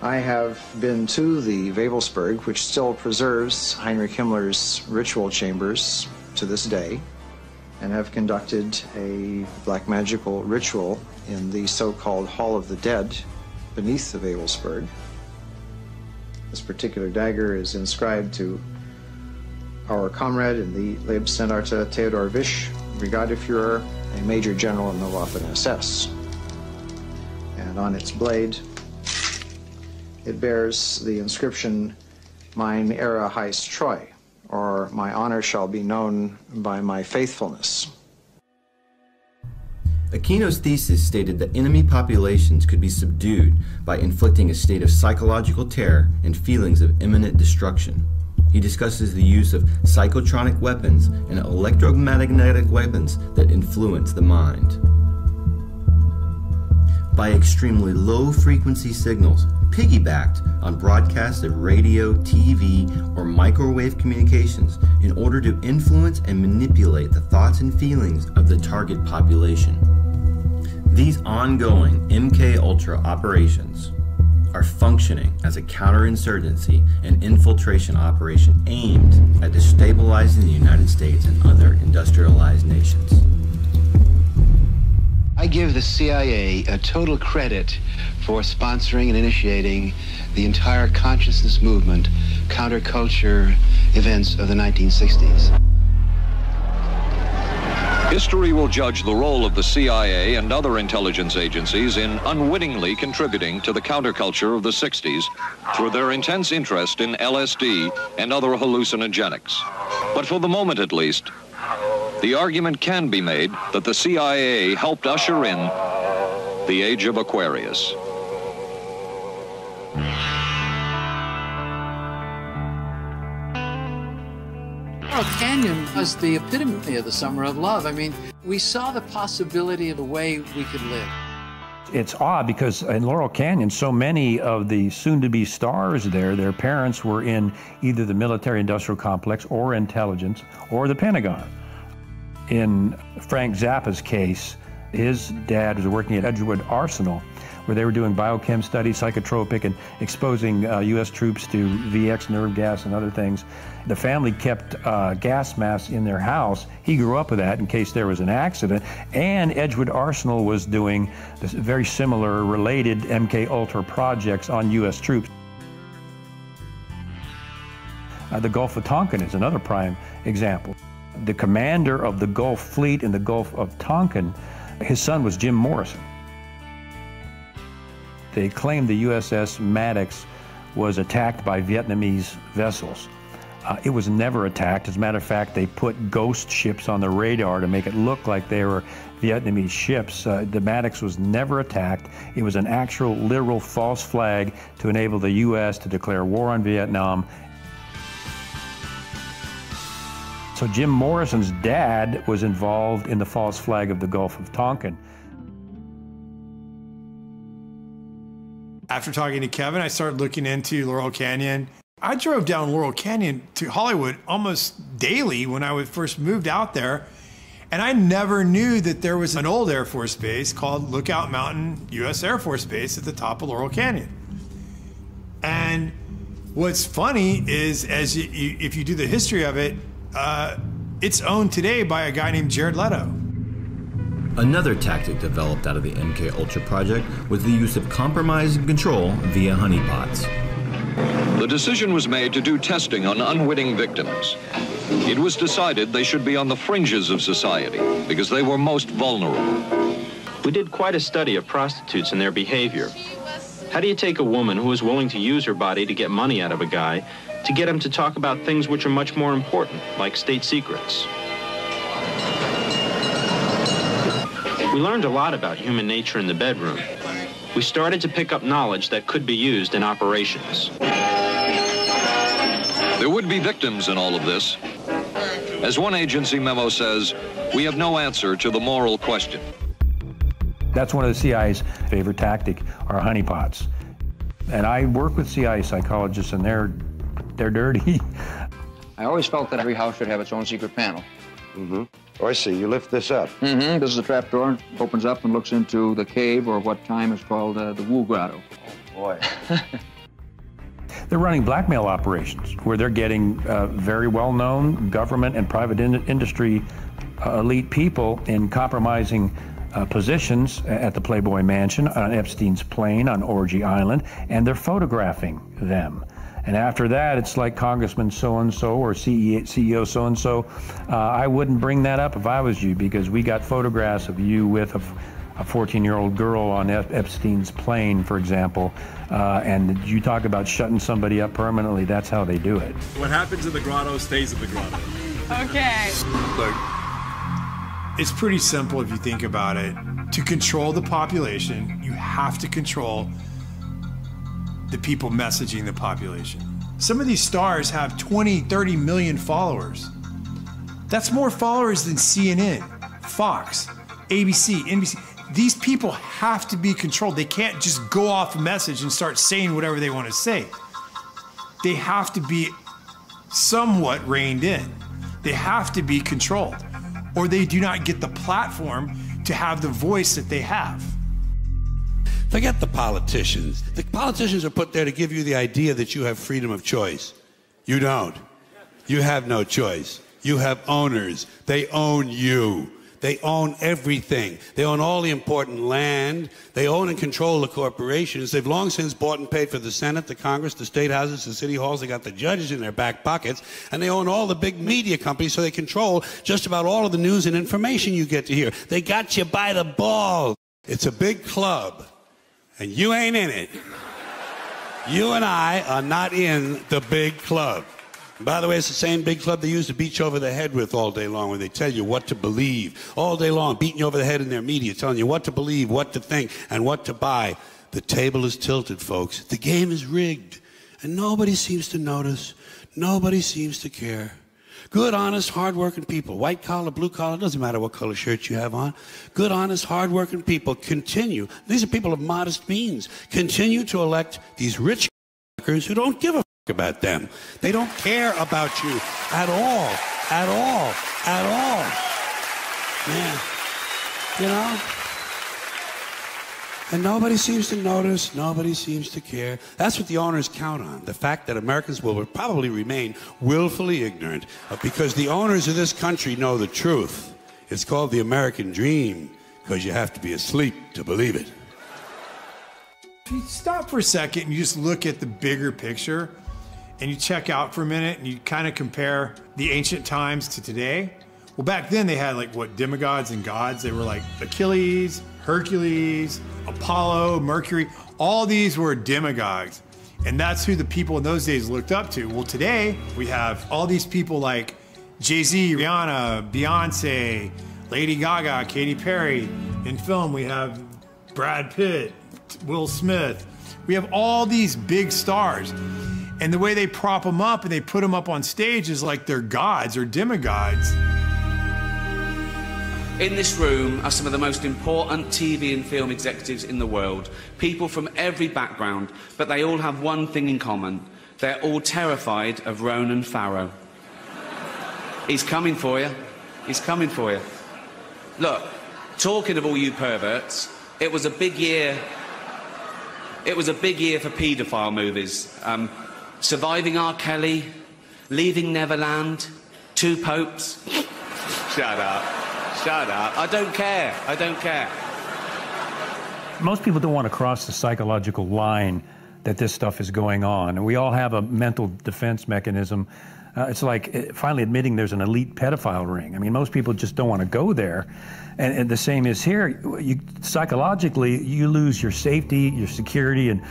[SPEAKER 22] I have been to the Wewelsburg, which still preserves Heinrich Himmler's ritual chambers to this day, and have conducted a black magical ritual in the so-called Hall of the Dead beneath the Wewelsburg. This particular dagger is inscribed to our comrade in the Leibstandarte Theodor Wisch, Brigadeführer, a major general in the Waffen-SS. And on its blade, it bears the inscription, Mein Ehre heißt Treu, or my honor shall be known by my faithfulness.
[SPEAKER 5] Aquino's thesis stated that enemy populations could be subdued by inflicting a state of psychological terror and feelings of imminent destruction. He discusses the use of psychotronic weapons and electromagnetic weapons that influence the mind. By extremely low frequency signals, piggybacked on broadcasts of radio, TV, or microwave communications in order to influence and manipulate the thoughts and feelings of the target population. These ongoing MK-Ultra operations are functioning as a counterinsurgency and infiltration operation aimed at destabilizing the United States and other industrialized nations.
[SPEAKER 23] I give the CIA a total credit for sponsoring and initiating the entire consciousness movement, counterculture events of the 1960s.
[SPEAKER 7] History will judge the role of the CIA and other intelligence agencies in unwittingly contributing to the counterculture of the 60s through their intense interest in LSD and other hallucinogenics. But for the moment at least, the argument can be made that the CIA helped usher in the age of Aquarius.
[SPEAKER 24] Laurel Canyon was the epitome of the summer of love. I mean, we saw the possibility of the way we could live.
[SPEAKER 16] It's odd because in Laurel Canyon, so many of the soon-to-be stars there, their parents were in either the military-industrial complex or intelligence or the Pentagon. In Frank Zappa's case, his dad was working at Edgewood Arsenal, where they were doing biochem studies, psychotropic, and exposing U.S. troops to VX nerve gas and other things. The family kept gas masks in their house. He grew up with that in case there was an accident. And Edgewood Arsenal was doing this very similar, related MK Ultra projects on U.S. troops. The Gulf of Tonkin is another prime example. The commander of the Gulf Fleet in the Gulf of Tonkin, his son was Jim Morrison. They claimed the USS Maddox was attacked by Vietnamese vessels. It was never attacked. As a matter of fact, they put ghost ships on the radar to make it look like they were Vietnamese ships. The Maddox was never attacked. It was an actual, literal false flag to enable the U.S. to declare war on Vietnam. So Jim Morrison's dad was involved in the false flag of the Gulf of Tonkin.
[SPEAKER 1] After talking to Kevin, I started looking into Laurel Canyon. I drove down Laurel Canyon to Hollywood almost daily when I first moved out there, and I never knew that there was an old Air Force base called Lookout Mountain U.S. Air Force Base at the top of Laurel Canyon. And what's funny is, if you do the history of it, it's owned today by a guy named Jared Leto.
[SPEAKER 5] Another tactic developed out of the MK Ultra project was the use of compromise and control via honeypots.
[SPEAKER 7] The decision was made to do testing on unwitting victims. It was decided they should be on the fringes of society because they were most vulnerable.
[SPEAKER 15] We did quite a study of prostitutes and their behavior. How do you take a woman who is willing to use her body to get money out of a guy to get him to talk about things which are much more important, like state secrets? We learned a lot about human nature in the bedroom. We started to pick up knowledge that could be used in operations.
[SPEAKER 7] There would be victims in all of this. As one agency memo says, we have no answer to the moral question.
[SPEAKER 16] That's one of the CIA's favorite tactic, are honeypots. And I work with CIA psychologists, and they're dirty.
[SPEAKER 6] I always felt that every house should have its own secret panel.
[SPEAKER 11] Mm-hmm. Oh, I see. You lift this up.
[SPEAKER 6] Mm-hmm. This is a trap door. Opens up and looks into the cave, or what time is called the Wu Grotto.
[SPEAKER 11] Oh, boy.
[SPEAKER 16] They're running blackmail operations where they're getting very well-known government and private industry elite people in compromising positions at the Playboy Mansion, on Epstein's plane, on Orgy Island, and they're photographing them. And after that, it's like Congressman so-and-so or CEO so-and-so. I wouldn't bring that up if I was you, because we got photographs of you with a 14-year-old girl on Epstein's plane, for example. And you talk about shutting somebody up permanently, that's how they do it.
[SPEAKER 12] What happens in the grotto stays in the grotto.
[SPEAKER 2] Okay.
[SPEAKER 1] Look, it's pretty simple if you think about it. To control the population, you have to control the people messaging the population. Some of these stars have 20, 30 million followers. That's more followers than CNN, Fox, ABC, NBC. These people have to be controlled. They can't just go off a message and start saying whatever they want to say. They have to be somewhat reined in. They have to be controlled, or they do not get the platform to have the voice that they have.
[SPEAKER 13] Forget the politicians. The politicians are put there to give you the idea that you have freedom of choice. You don't. You have no choice. You have owners. They own you. They own everything. They own all the important land. They own and control the corporations. They've long since bought and paid for the Senate, the Congress, the state houses, the city halls. They got the judges in their back pockets. And they own all the big media companies, so they control just about all of the news and information you get to hear. They got you by the balls. It's a big club, and you ain't in it. You and I are not in the big club. And by the way, it's the same big club they use to beat you over the head with all day long, when they tell you what to believe. All day long, beating you over the head in their media, telling you what to believe, what to think, and what to buy. The table is tilted, folks. The game is rigged. And nobody seems to notice. Nobody seems to care. Good, honest, hard-working people, white collar, blue collar, doesn't matter what color shirt you have on. Good, honest, hard-working people continue. These are people of modest means. Continue to elect these rich who don't give a about them. They don't care about you at all, at all, at all. Yeah. You know? And nobody seems to notice, nobody seems to care. That's what the owners count on, the fact that Americans will probably remain willfully ignorant because the owners of this country know the truth. It's called the American dream because you have to be asleep to believe it.
[SPEAKER 1] If you stop for a second and you just look at the bigger picture and you check out for a minute and you kind of compare the ancient times to today, well, back then they had like what, demigods and gods. They were like Achilles, Hercules, Apollo, Mercury. All these were demigods. And that's who the people in those days looked up to. Well, today we have all these people like Jay-Z, Rihanna, Beyonce, Lady Gaga, Katy Perry. In film, we have Brad Pitt, Will Smith. We have all these big stars. And the way they prop them up and they put them up on stage is like they're gods or demigods.
[SPEAKER 4] In this room are some of the most important TV and film executives in the world, people from every background, but they all have one thing in common. They're all terrified of Ronan Farrow. He's coming for you. He's coming for you. Look, talking of all you perverts, it was a big year. It was a big year for paedophile movies. Surviving R. Kelly, Leaving Neverland, Two Popes. Shut up. Shut up. I don't care. I don't care.
[SPEAKER 16] Most people don't want to cross the psychological line that this stuff is going on. And we all have a mental defense mechanism. It's like finally admitting there's an elite pedophile ring. I mean, most people just don't want to go there. And the same is here. Psychologically, you lose your safety, your security, and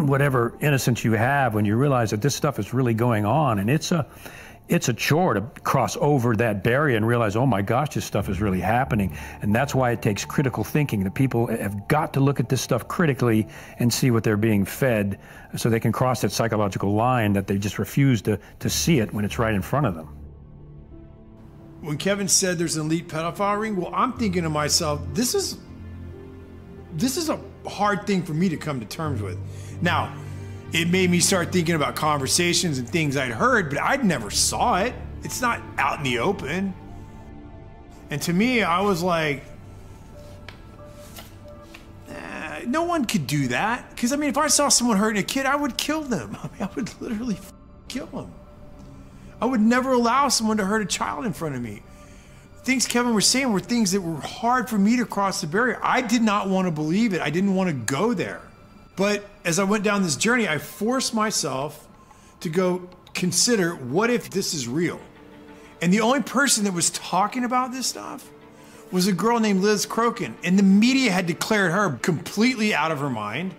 [SPEAKER 16] whatever innocence you have when you realize that this stuff is really going on. And it's a chore to cross over that barrier and realize, oh my gosh, this stuff is really happening. And that's why it takes critical thinking. The people have got to look at this stuff critically and see what they're being fed so they can cross that psychological line that they just refuse to see it when it's right in front of them.
[SPEAKER 1] When Kevin said there's an elite pedophile ring, well, I'm thinking to myself, this is a hard thing for me to come to terms with. Now, it made me start thinking about conversations and things I'd heard, but I'd never saw it. It's not out in the open. And to me, I was like, no one could do that. Because, I mean, if I saw someone hurting a kid, I would kill them. I mean, I would literally kill them. I would never allow someone to hurt a child in front of me. Things Kevin was saying were things that were hard for me to cross the barrier. I did not want to believe it. I didn't want to go there. But as I went down this journey, I forced myself to go consider, what if this is real? And the only person that was talking about this stuff was a girl named Liz Crokin. And the media had declared her completely out of her mind.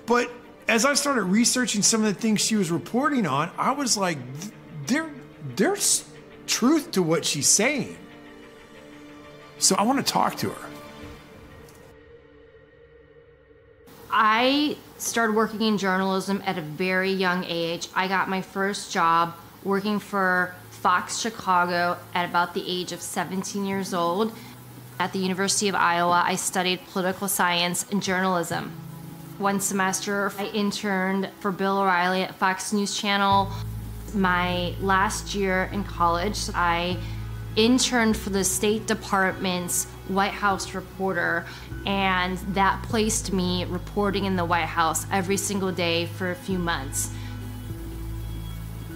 [SPEAKER 1] But as I started researching some of the things she was reporting on, I was like, there's truth to what she's saying. So I want to talk to her.
[SPEAKER 9] I started working in journalism at a very young age. I got my first job working for Fox Chicago at about the age of 17 years old. At the University of Iowa, I studied political science and journalism. One semester, I interned for Bill O'Reilly at Fox News Channel. My last year in college, I interned for the State Department's White House reporter, and that placed me reporting in the White House every single day for a few months.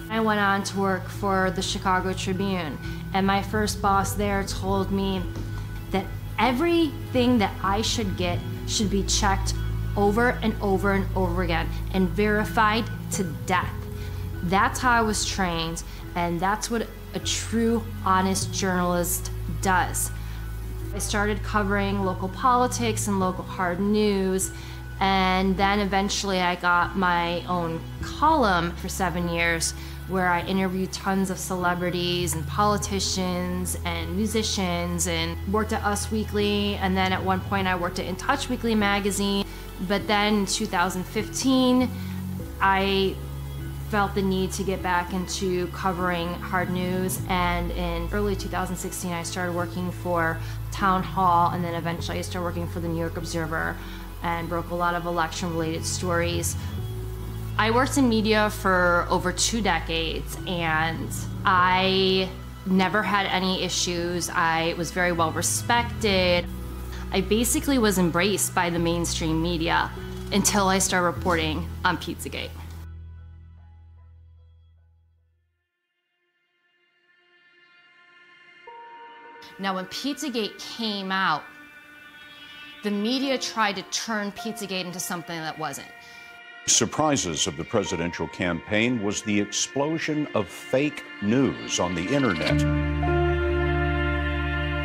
[SPEAKER 9] I went on to work for the Chicago Tribune, and my first boss there told me that everything that I should get should be checked over and over and over again and verified to death. That's how I was trained, and that's what a true, honest journalist does. I started covering local politics and local hard news, and then eventually I got my own column for 7 years where I interviewed tons of celebrities and politicians and musicians, and worked at Us Weekly, and then at one point I worked at In Touch Weekly magazine. But then in 2015, I felt the need to get back into covering hard news, and in early 2016 I started working for Town Hall, and then eventually I started working for the New York Observer and broke a lot of election-related stories. I worked in media for over 2 decades, and I never had any issues. I was very well respected. I basically was embraced by the mainstream media until I started reporting on Pizzagate. Now, when Pizzagate came out, the media tried to turn Pizzagate into something that wasn't.
[SPEAKER 14] Surprises of the presidential campaign was the explosion of fake news on the internet.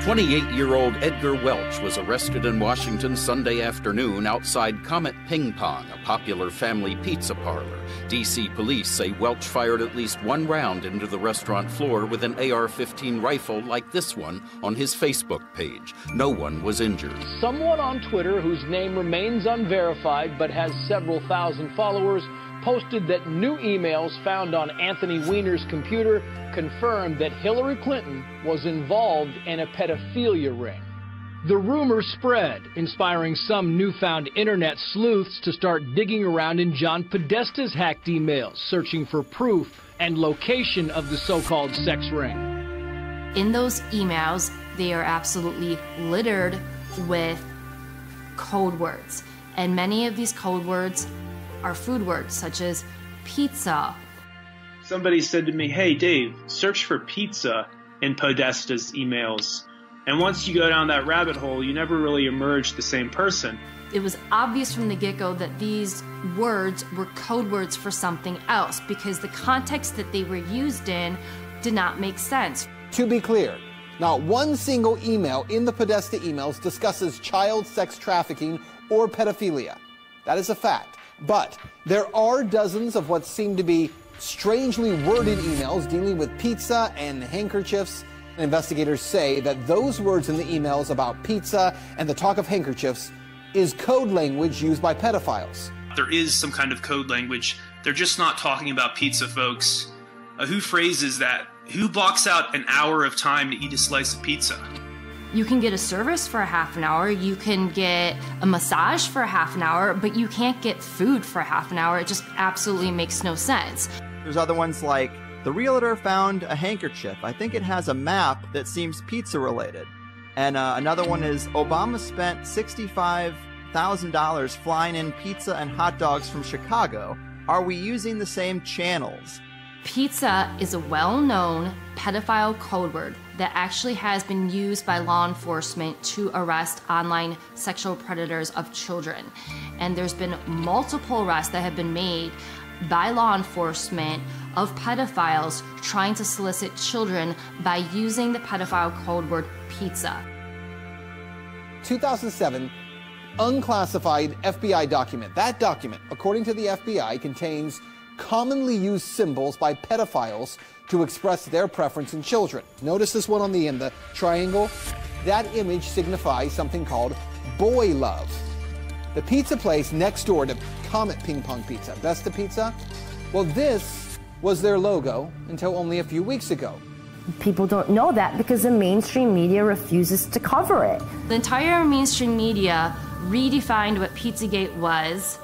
[SPEAKER 17] 28-year-old Edgar Welch was arrested in Washington Sunday afternoon outside Comet Ping Pong, a popular family pizza parlor. D.C. police say Welch fired at least one round into the restaurant floor with an AR-15 rifle like this one on his Facebook page. No one was injured.
[SPEAKER 19] Someone on Twitter, whose name remains unverified but has several thousand followers, posted that new emails found on Anthony Weiner's computer confirmed that Hillary Clinton was involved in a pedophilia ring. The rumor spread, inspiring some newfound internet sleuths to start digging around in John Podesta's hacked emails, searching for proof and location of the so-called sex ring.
[SPEAKER 9] In those emails, they are absolutely littered with code words, and many of these code words are food words such as pizza.
[SPEAKER 20] Somebody said to me, "Hey Dave, search for pizza in Podesta's emails. And once you go down that rabbit hole, you never really emerge the same person."
[SPEAKER 9] It was obvious from the get-go that these words were code words for something else because the context that they were used in did not make sense.
[SPEAKER 21] To be clear, not one single email in the Podesta emails discusses child sex trafficking or pedophilia. That is a fact. But there are dozens of what seem to be strangely worded emails dealing with pizza and handkerchiefs. Investigators say that those words in the emails about pizza and the talk of handkerchiefs is code language used by pedophiles.
[SPEAKER 20] There is some kind of code language. They're just not talking about pizza, folks. Who phrases that? Who blocks out an hour of time to eat a slice of pizza?
[SPEAKER 9] You can get a service for a half an hour, you can get a massage for a half an hour, but you can't get food for a half an hour. It just absolutely makes no sense.
[SPEAKER 25] There's other ones like, the realtor found a handkerchief. I think it has a map that seems pizza related. And another one is, Obama spent $65,000 flying in pizza and hot dogs from Chicago. Are we using the same channels?
[SPEAKER 9] Pizza is a well-known pedophile code word that actually has been used by law enforcement to arrest online sexual predators of children. And there's been multiple arrests that have been made by law enforcement of pedophiles trying to solicit children by using the pedophile code word pizza.
[SPEAKER 21] 2007, unclassified FBI document. That document, according to the FBI, contains commonly used symbols by pedophiles to express their preference in children. Notice this one on the end, the triangle. That image signifies something called boy love. The pizza place next door to Comet Ping Pong Pizza, Vesta Pizza, well, this was their logo until only a few weeks ago.
[SPEAKER 26] People don't know that because the mainstream media refuses to cover it.
[SPEAKER 9] The entire mainstream media redefined what Pizzagate was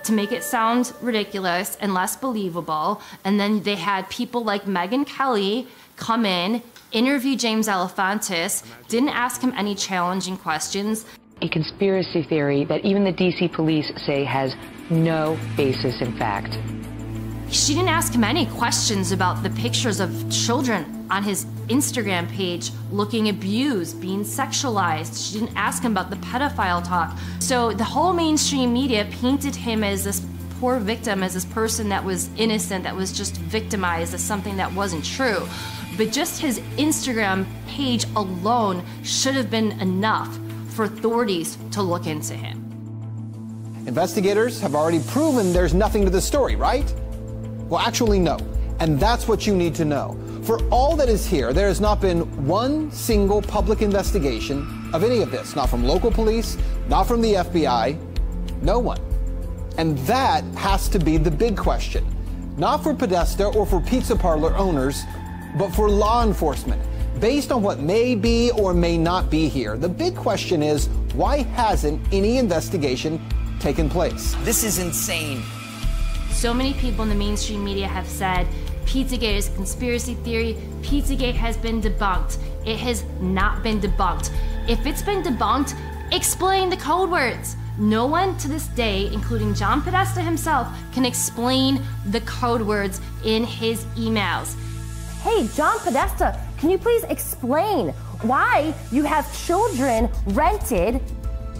[SPEAKER 9] to make it sound ridiculous and less believable, and then they had people like Megyn Kelly come in, interview James Alefantis, didn't ask him any challenging questions.
[SPEAKER 8] A conspiracy theory that even the DC police say has no basis in fact.
[SPEAKER 9] She didn't ask him any questions about the pictures of children on his Instagram page looking abused, being sexualized. She didn't ask him about the pedophile talk. So the whole mainstream media painted him as this poor victim, as this person that was innocent, that was just victimized, as something that wasn't true. But just his Instagram page alone should have been enough for authorities to look into him.
[SPEAKER 21] Investigators have already proven there's nothing to the story, right? Well, actually, no. And that's what you need to know. For all that is here, there has not been one single public investigation of any of this. Not from local police, not from the FBI, no one. And that has to be the big question. Not for Podesta or for pizza parlor owners, but for law enforcement. Based on what may be or may not be here, the big question is, why hasn't any investigation taken place?
[SPEAKER 27] This is insane.
[SPEAKER 9] So many people in the mainstream media have said, Pizzagate is a conspiracy theory. Pizzagate has been debunked. It has not been debunked. If it's been debunked, explain the code words. No one to this day, including John Podesta himself, can explain the code words in his emails.
[SPEAKER 26] Hey, John Podesta, can you please explain why you have children rented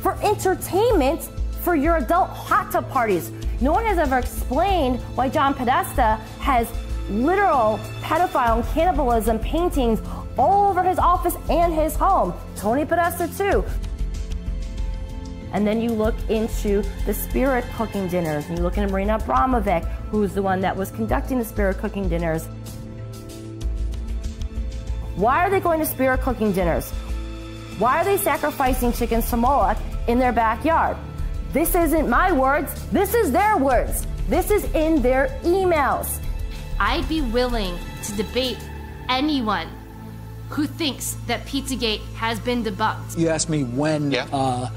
[SPEAKER 26] for entertainment for your adult hot tub parties? No one has ever explained why John Podesta has literal pedophile and cannibalism paintings all over his office and his home. Tony Podesta too. And then you look into the spirit cooking dinners, and you look into Marina Abramovic, who's the one that was conducting the spirit cooking dinners. Why are they going to spirit cooking dinners? Why are they sacrificing chickens to Moloch in their backyard? This isn't my words, this is their words. This is in their emails.
[SPEAKER 9] I'd be willing to debate anyone who thinks that Pizzagate has been debunked.
[SPEAKER 3] You asked me when how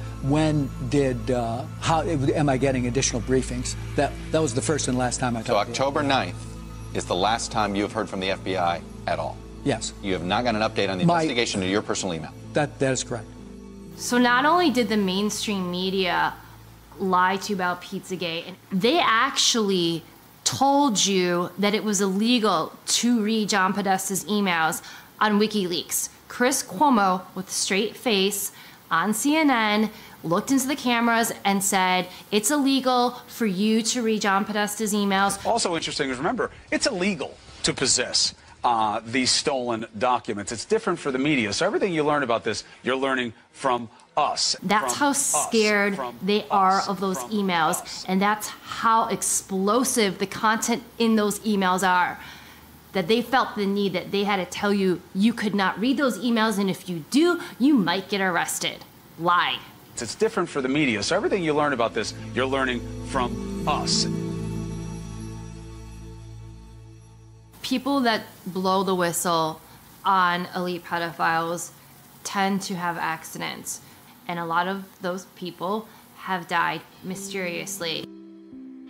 [SPEAKER 3] am I getting additional briefings? That was the first and last time I talked to you.
[SPEAKER 10] So October 9th is the last time you have heard from the FBI at all?
[SPEAKER 3] Yes.
[SPEAKER 10] You have not got an update on the investigation to your personal email?
[SPEAKER 3] That is correct.
[SPEAKER 9] So not only did the mainstream media lie to you about Pizzagate, they actually told you that it was illegal to read John Podesta's emails on WikiLeaks. Chris Cuomo, with a straight face on CNN, looked into the cameras and said, it's illegal for you to read John Podesta's emails.
[SPEAKER 12] Also interesting is, remember, it's illegal to possess these stolen documents. It's different for the media. So everything you learn about this, you're learning from us.
[SPEAKER 9] That's how scared they are of those emails. And that's how explosive the content in those emails are. That they felt the need that they had to tell you you could not read those emails, and if you do, you might get arrested. Lie.
[SPEAKER 12] It's different for the media. So everything you learn about this, you're learning from us.
[SPEAKER 9] People that blow the whistle on elite pedophiles tend to have accidents, and a lot of those people have died mysteriously.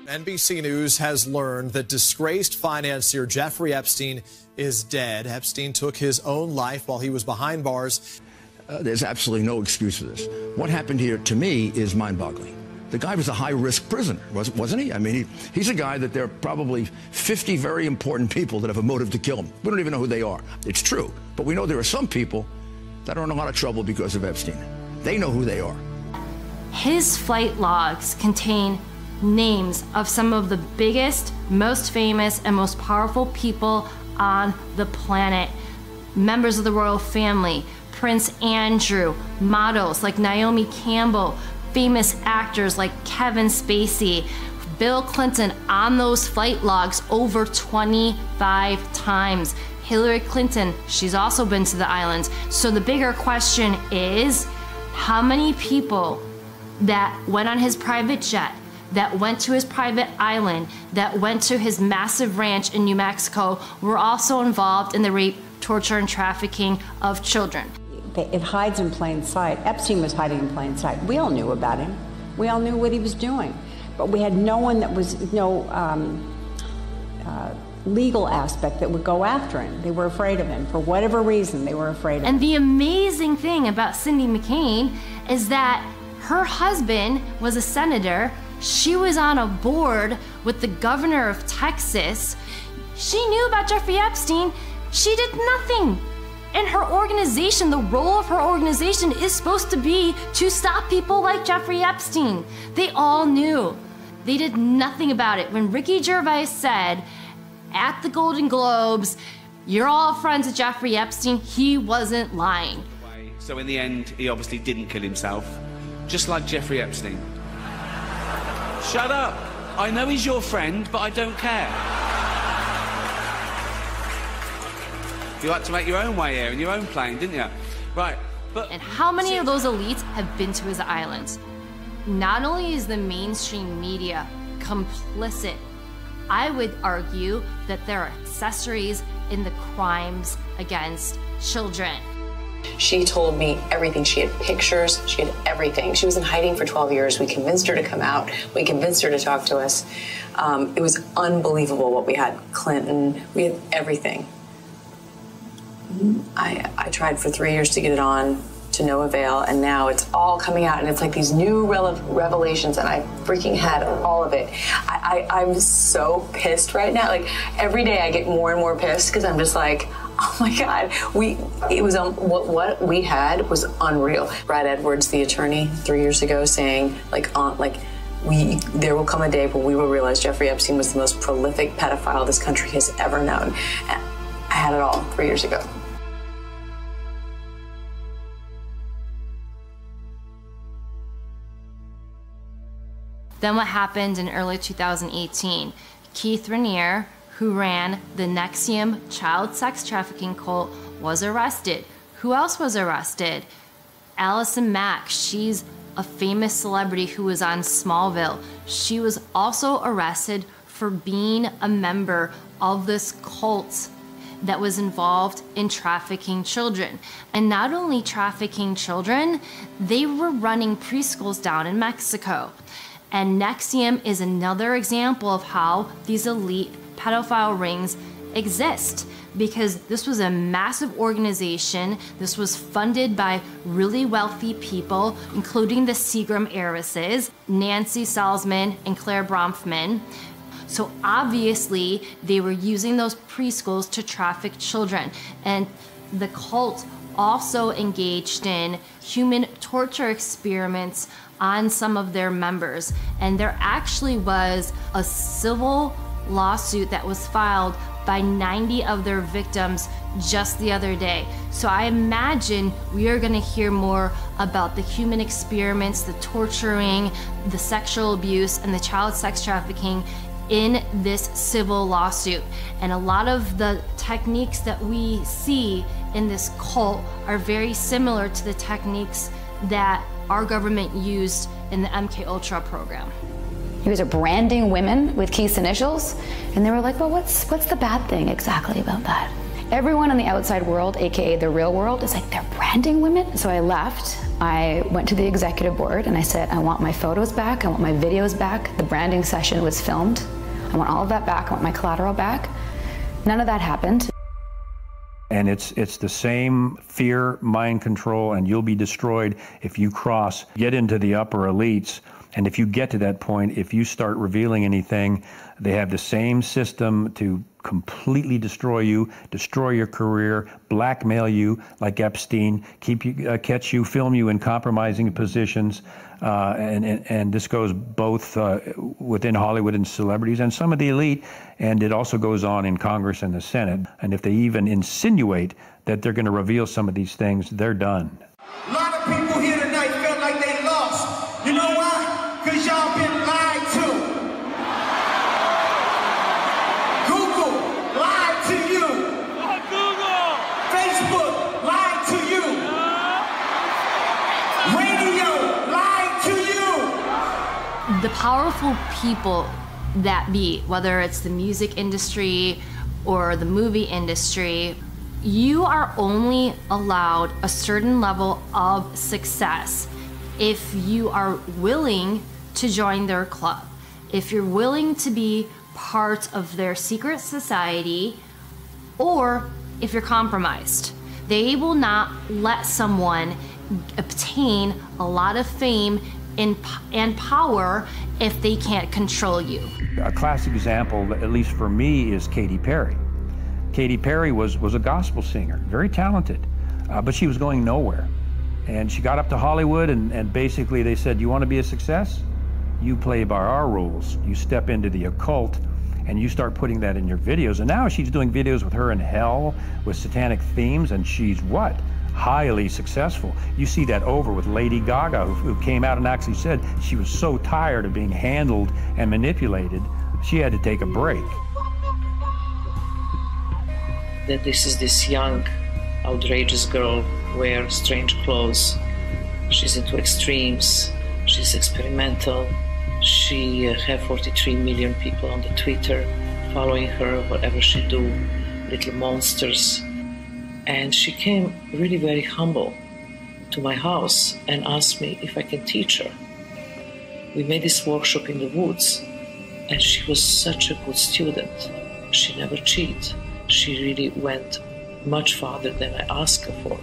[SPEAKER 18] NBC News has learned that disgraced financier Jeffrey Epstein is dead. Epstein took his own life while he was behind bars.
[SPEAKER 22] There's absolutely no excuse for this. What happened here, to me, is mind-boggling. The guy was a high-risk prisoner, wasn't he? I mean, he's a guy that there are probably 50 very important people that have a motive to kill him. We don't even know who they are. It's true. But we know there are some people that are in a lot of trouble because of Epstein. They know who they are.
[SPEAKER 9] His flight logs contain names of some of the biggest, most famous, and most powerful people on the planet. Members of the royal family, Prince Andrew, models like Naomi Campbell, famous actors like Kevin Spacey, Bill Clinton on those flight logs over 25 times. Hillary Clinton, she's also been to the islands. So the bigger question is, how many people that went on his private jet, that went to his private island, that went to his massive ranch in New Mexico were also involved in the rape, torture, and trafficking of children?
[SPEAKER 23] It hides in plain sight. Epstein was hiding in plain sight. We all knew about him. We all knew what he was doing. But we had no one that was, legal aspect that would go after him. They were afraid of him. For whatever reason, they were afraid of him.
[SPEAKER 9] And the amazing thing about Cindy McCain is that her husband was a senator. She was on a board with the governor of Texas. She knew about Jeffrey Epstein. She did nothing. And her organization, the role of her organization is supposed to be to stop people like Jeffrey Epstein. They all knew. They did nothing about it. When Ricky Gervais said at the Golden Globes, you're all friends with Jeffrey Epstein, he wasn't lying.
[SPEAKER 4] So in the end, he obviously didn't kill himself, just like Jeffrey Epstein. Shut up. I know he's your friend, but I don't care. You like to make your own way here in your own plane, didn't you? Right, but...
[SPEAKER 9] And how many of those elites have been to his islands? Not only is the mainstream media complicit, I would argue that there are accessories in the crimes against children.
[SPEAKER 24] She told me everything. She had pictures, she had everything. She was in hiding for 12 years. We convinced her to come out. We convinced her to talk to us. It was unbelievable what we had. Clinton, we had everything. I tried for 3 years to get it on to no avail, and now it's all coming out, and it's like these new revelations, and I freaking had all of it. I'm so pissed right now. Like, every day I get more and more pissed because I'm just like, oh my God, what we had was unreal. Brad Edwards, the attorney, 3 years ago, saying there will come a day when we will realize Jeffrey Epstein was the most prolific pedophile this country has ever known. And I had it all 3 years ago.
[SPEAKER 9] Then what happened in early 2018? Keith Raniere, who ran the NXIVM child sex trafficking cult, was arrested. Who else was arrested? Allison Mack. She's a famous celebrity who was on Smallville. She was also arrested for being a member of this cult that was involved in trafficking children. And not only trafficking children, they were running preschools down in Mexico. And NXIVM is another example of how these elite pedophile rings exist, because this was a massive organization. This was funded by really wealthy people, including the Seagram heiresses, Nancy Salzman and Claire Bronfman. So obviously they were using those preschools to traffic children. And the cult also engaged in human torture experiments on some of their members. And there actually was a civil lawsuit that was filed by 90 of their victims just the other day. So I imagine we are going to hear more about the human experiments, the torturing, the sexual abuse, and the child sex trafficking in this civil lawsuit. And a lot of the techniques that we see in this cult are very similar to the techniques that our government used in the MKUltra program.
[SPEAKER 2] You guys are branding women with Keith's initials, and they were like, well, what's the bad thing exactly about that? Everyone in the outside world, aka the real world, is like, they're branding women? So I left, I went to the executive board, and I said, I want my photos back, I want my videos back, the branding session was filmed, I want all of that back, I want my collateral back. None of that happened.
[SPEAKER 16] And it's the same fear, mind control, and you'll be destroyed if you get into the upper elites. And if you get to that point, if you start revealing anything, they have the same system to completely destroy you, destroy your career, blackmail you like Epstein, catch you, film you in compromising positions. And this goes both within Hollywood and celebrities and some of the elite, and it also goes on in Congress and the Senate. And if they even insinuate that they're going to reveal some of these things, they're done.
[SPEAKER 5] A lot of people here tonight felt like they lost. You know why? Because y'all been lied to. Google lied to you. Google. Facebook lied to you. Radio lied to you.
[SPEAKER 9] The powerful people that be, whether it's the music industry or the movie industry, you are only allowed a certain level of success if you are willing to join their club, if you're willing to be part of their secret society, or if you're compromised. They will not let someone obtain a lot of fame and power if they can't control you.
[SPEAKER 16] A classic example, at least for me, is Katy Perry. Katy Perry was a gospel singer, very talented, but she was going nowhere. And she got up to Hollywood, and basically they said, you want to be a success? You play by our rules. You step into the occult, and you start putting that in your videos. And now she's doing videos with her in hell, with satanic themes, and she's what? Highly successful. You see that over with Lady Gaga, who came out and actually said she was so tired of being handled and manipulated, she had to take a break.
[SPEAKER 6] That this is this young, outrageous girl, wears strange clothes. She's into extremes. She's experimental. She have 43 million people on the Twitter following her, whatever she do, little monsters. And she came really very humble to my house and asked me if I can teach her. We made this workshop in the woods, and she was such a good student. She never cheated. She really went much farther than I asked her for.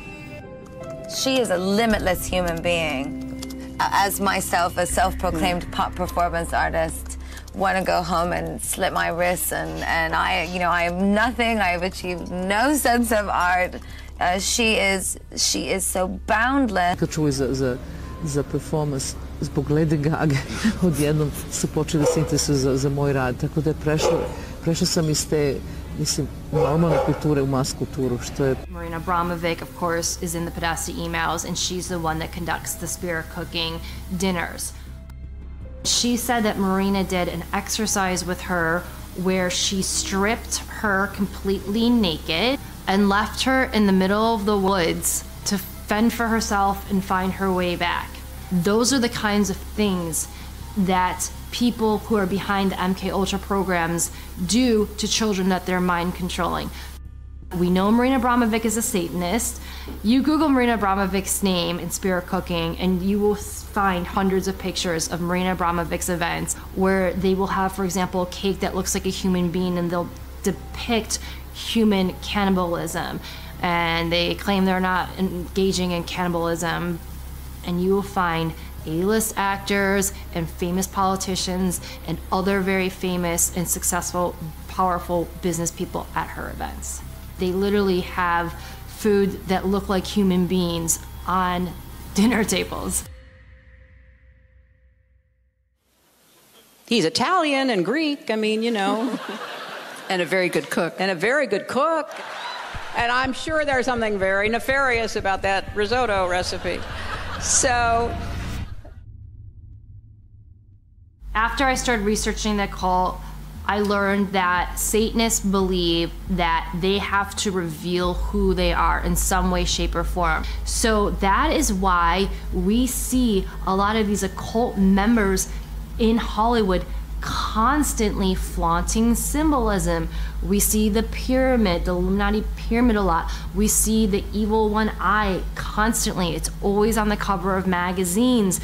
[SPEAKER 1] She is a limitless human being. As myself, a self-proclaimed pop performance artist, want to go home and slit my wrists, and I am nothing. I have achieved no sense of art. She is so boundless.
[SPEAKER 6] Čuli za performance zbog Lady Gaga, odjednom su počeli da se interesuju za moj rad, tako da je prešla sam iz te, mislim, normalne kulture u mas kulturu, što je...
[SPEAKER 9] Marina Abramovic, of course, is in the Podesta emails, and she's the one that conducts the spirit cooking dinners. She said that Marina did an exercise with her where she stripped her completely naked and left her in the middle of the woods to fend for herself and find her way back. Those are the kinds of things that people who are behind the MK Ultra programs do to children that they're mind controlling. We know Marina Abramovic is a Satanist. You Google Marina Abramovic's name in spirit cooking and you will find hundreds of pictures of Marina Abramovic's events where they will have, for example, a cake that looks like a human being and they'll depict human cannibalism. And they claim they're not engaging in cannibalism. And you will find A-list actors and famous politicians and other very famous and successful, powerful business people at her events. They literally have food that look like human beings on dinner tables.
[SPEAKER 23] He's Italian and Greek, I mean, you know. And a very good cook. And a very good cook. And I'm sure there's something very nefarious about that risotto recipe. So...
[SPEAKER 9] After I started researching the cult, I learned that Satanists believe that they have to reveal who they are in some way, shape, or form. So that is why we see a lot of these occult members in Hollywood constantly flaunting symbolism. We see the pyramid, the Illuminati pyramid a lot. We see the evil one eye constantly. It's always on the cover of magazines.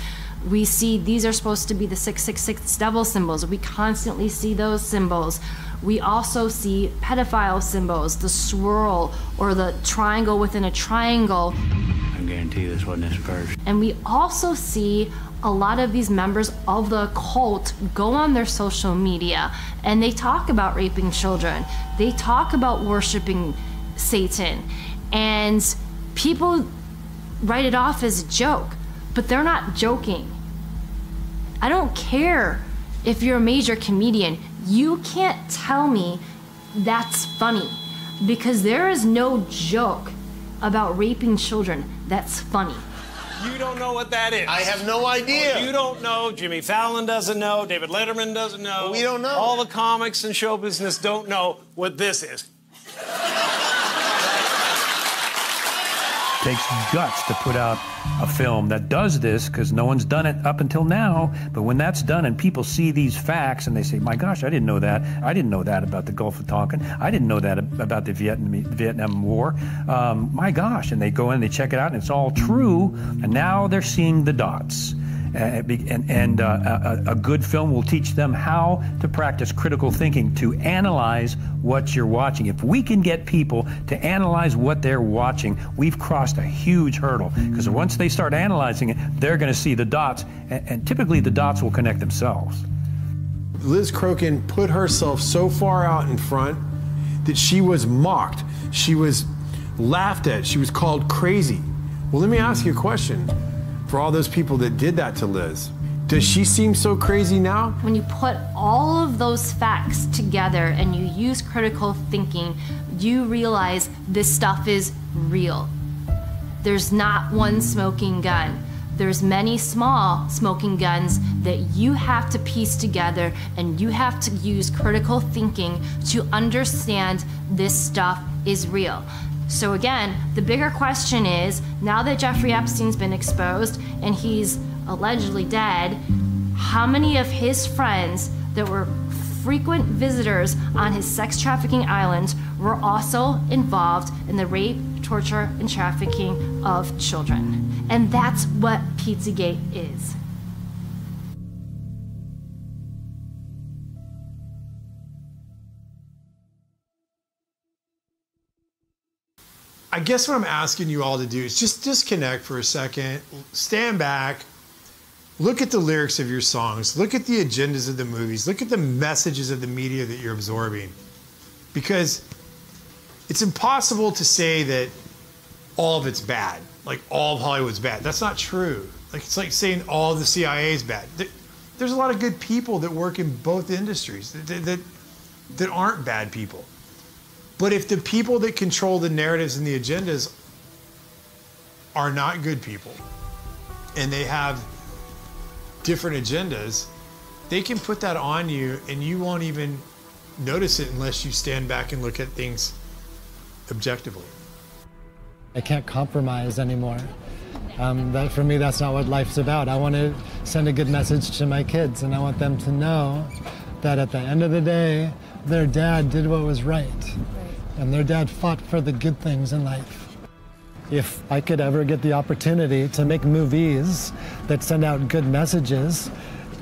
[SPEAKER 9] We see these are supposed to be the 666 devil symbols. We constantly see those symbols. We also see pedophile symbols, the swirl or the triangle within a triangle.
[SPEAKER 7] I guarantee this wasn't his purse.
[SPEAKER 9] And we also see a lot of these members of the cult go on their social media and they talk about raping children. They talk about worshiping Satan. And people write it off as a joke, but they're not joking. I don't care if you're a major comedian. You can't tell me that's funny because there is no joke about raping children that's funny.
[SPEAKER 11] You don't know what that is.
[SPEAKER 13] I have no idea.
[SPEAKER 11] You don't know. Jimmy Fallon doesn't know. David Letterman doesn't know.
[SPEAKER 13] We don't know.
[SPEAKER 11] All the comics and show business don't know what this is.
[SPEAKER 16] Takes guts to put out a film that does this because no one's done it up until now. But when that's done and people see these facts and they say, my gosh, I didn't know that. I didn't know that about the Gulf of Tonkin. I didn't know that about the Vietnam War. My gosh. And they go in, they check it out, and it's all true. And now they're seeing the dots. A good film will teach them how to practice critical thinking, to analyze what you're watching. If we can get people to analyze what they're watching, we've crossed a huge hurdle. Because once they start analyzing it, they're going to see the dots, and typically the dots will connect themselves.
[SPEAKER 14] Liz Crokin put herself so far out in front that she was mocked. She was laughed at. She was called crazy. Well, let me ask you a question. For all those people that did that to Liz, does she seem so crazy now?
[SPEAKER 9] When you put all of those facts together and you use critical thinking, you realize this stuff is real. There's not one smoking gun. There's many small smoking guns that you have to piece together, and you have to use critical thinking to understand this stuff is real. So again, the bigger question is, now that Jeffrey Epstein's been exposed and he's allegedly dead, how many of his friends that were frequent visitors on his sex trafficking island were also involved in the rape, torture, and trafficking of children? And that's what Pizzagate is.
[SPEAKER 14] I guess what I'm asking you all to do is just disconnect for a second, stand back, look at the lyrics of your songs, look at the agendas of the movies, look at the messages of the media that you're absorbing. Because it's impossible to say that all of it's bad, like all of Hollywood's bad. That's not true. Like, it's like saying all the CIA is bad. There's a lot of good people that work in both industries that aren't bad people. But if the people that control the narratives and the agendas are not good people, and they have different agendas, they can put that on you and you won't even notice it unless you stand back and look at things objectively.
[SPEAKER 13] I can't compromise anymore. For me, that's not what life's about. I want to send a good message to my kids, and I want them to know that at the end of the day, their dad did what was right. And their dad fought for the good things in life. If I could ever get the opportunity to make movies that send out good messages,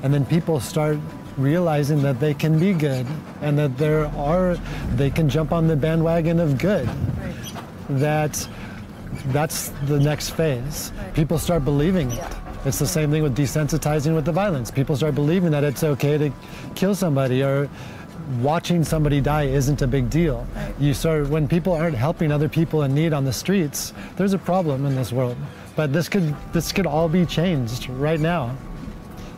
[SPEAKER 13] and then people start realizing that they can be good, and that they can jump on the bandwagon of good, that's the next phase. People start believing it. It's the same thing with desensitizing with the violence. People start believing that it's okay to kill somebody, or watching somebody die isn't a big deal. When people aren't helping other people in need on the streets, there's a problem in this world. But this could all be changed right now.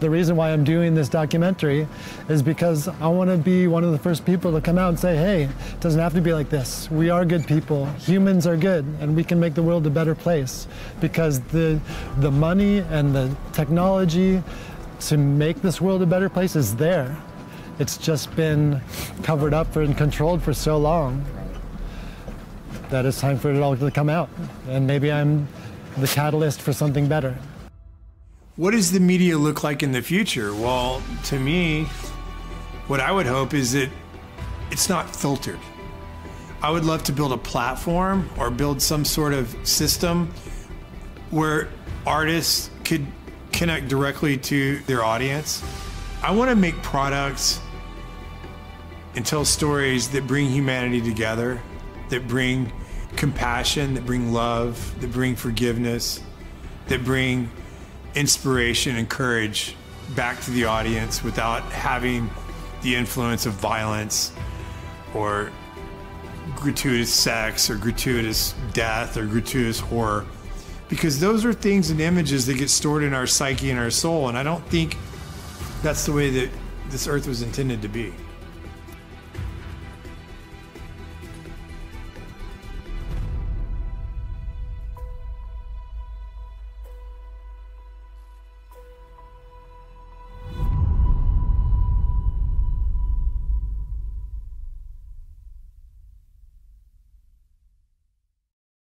[SPEAKER 13] The reason why I'm doing this documentary is because I want to be one of the first people to come out and say, hey, it doesn't have to be like this. We are good people. Humans are good, and we can make the world a better place. Because the money and the technology to make this world a better place is there. It's just been covered up and controlled for so long that it's time for it all to come out. And maybe I'm the catalyst for something better.
[SPEAKER 14] What does the media look like in the future? Well, to me, what I would hope is that it's not filtered. I would love to build a platform or build some sort of system where artists could connect directly to their audience. I want to make products and tell stories that bring humanity together, that bring compassion, that bring love, that bring forgiveness, that bring inspiration and courage back to the audience without having the influence of violence or gratuitous sex or gratuitous death or gratuitous horror. Because those are things and images that get stored in our psyche and our soul, and I don't think that's the way that this earth was intended to be.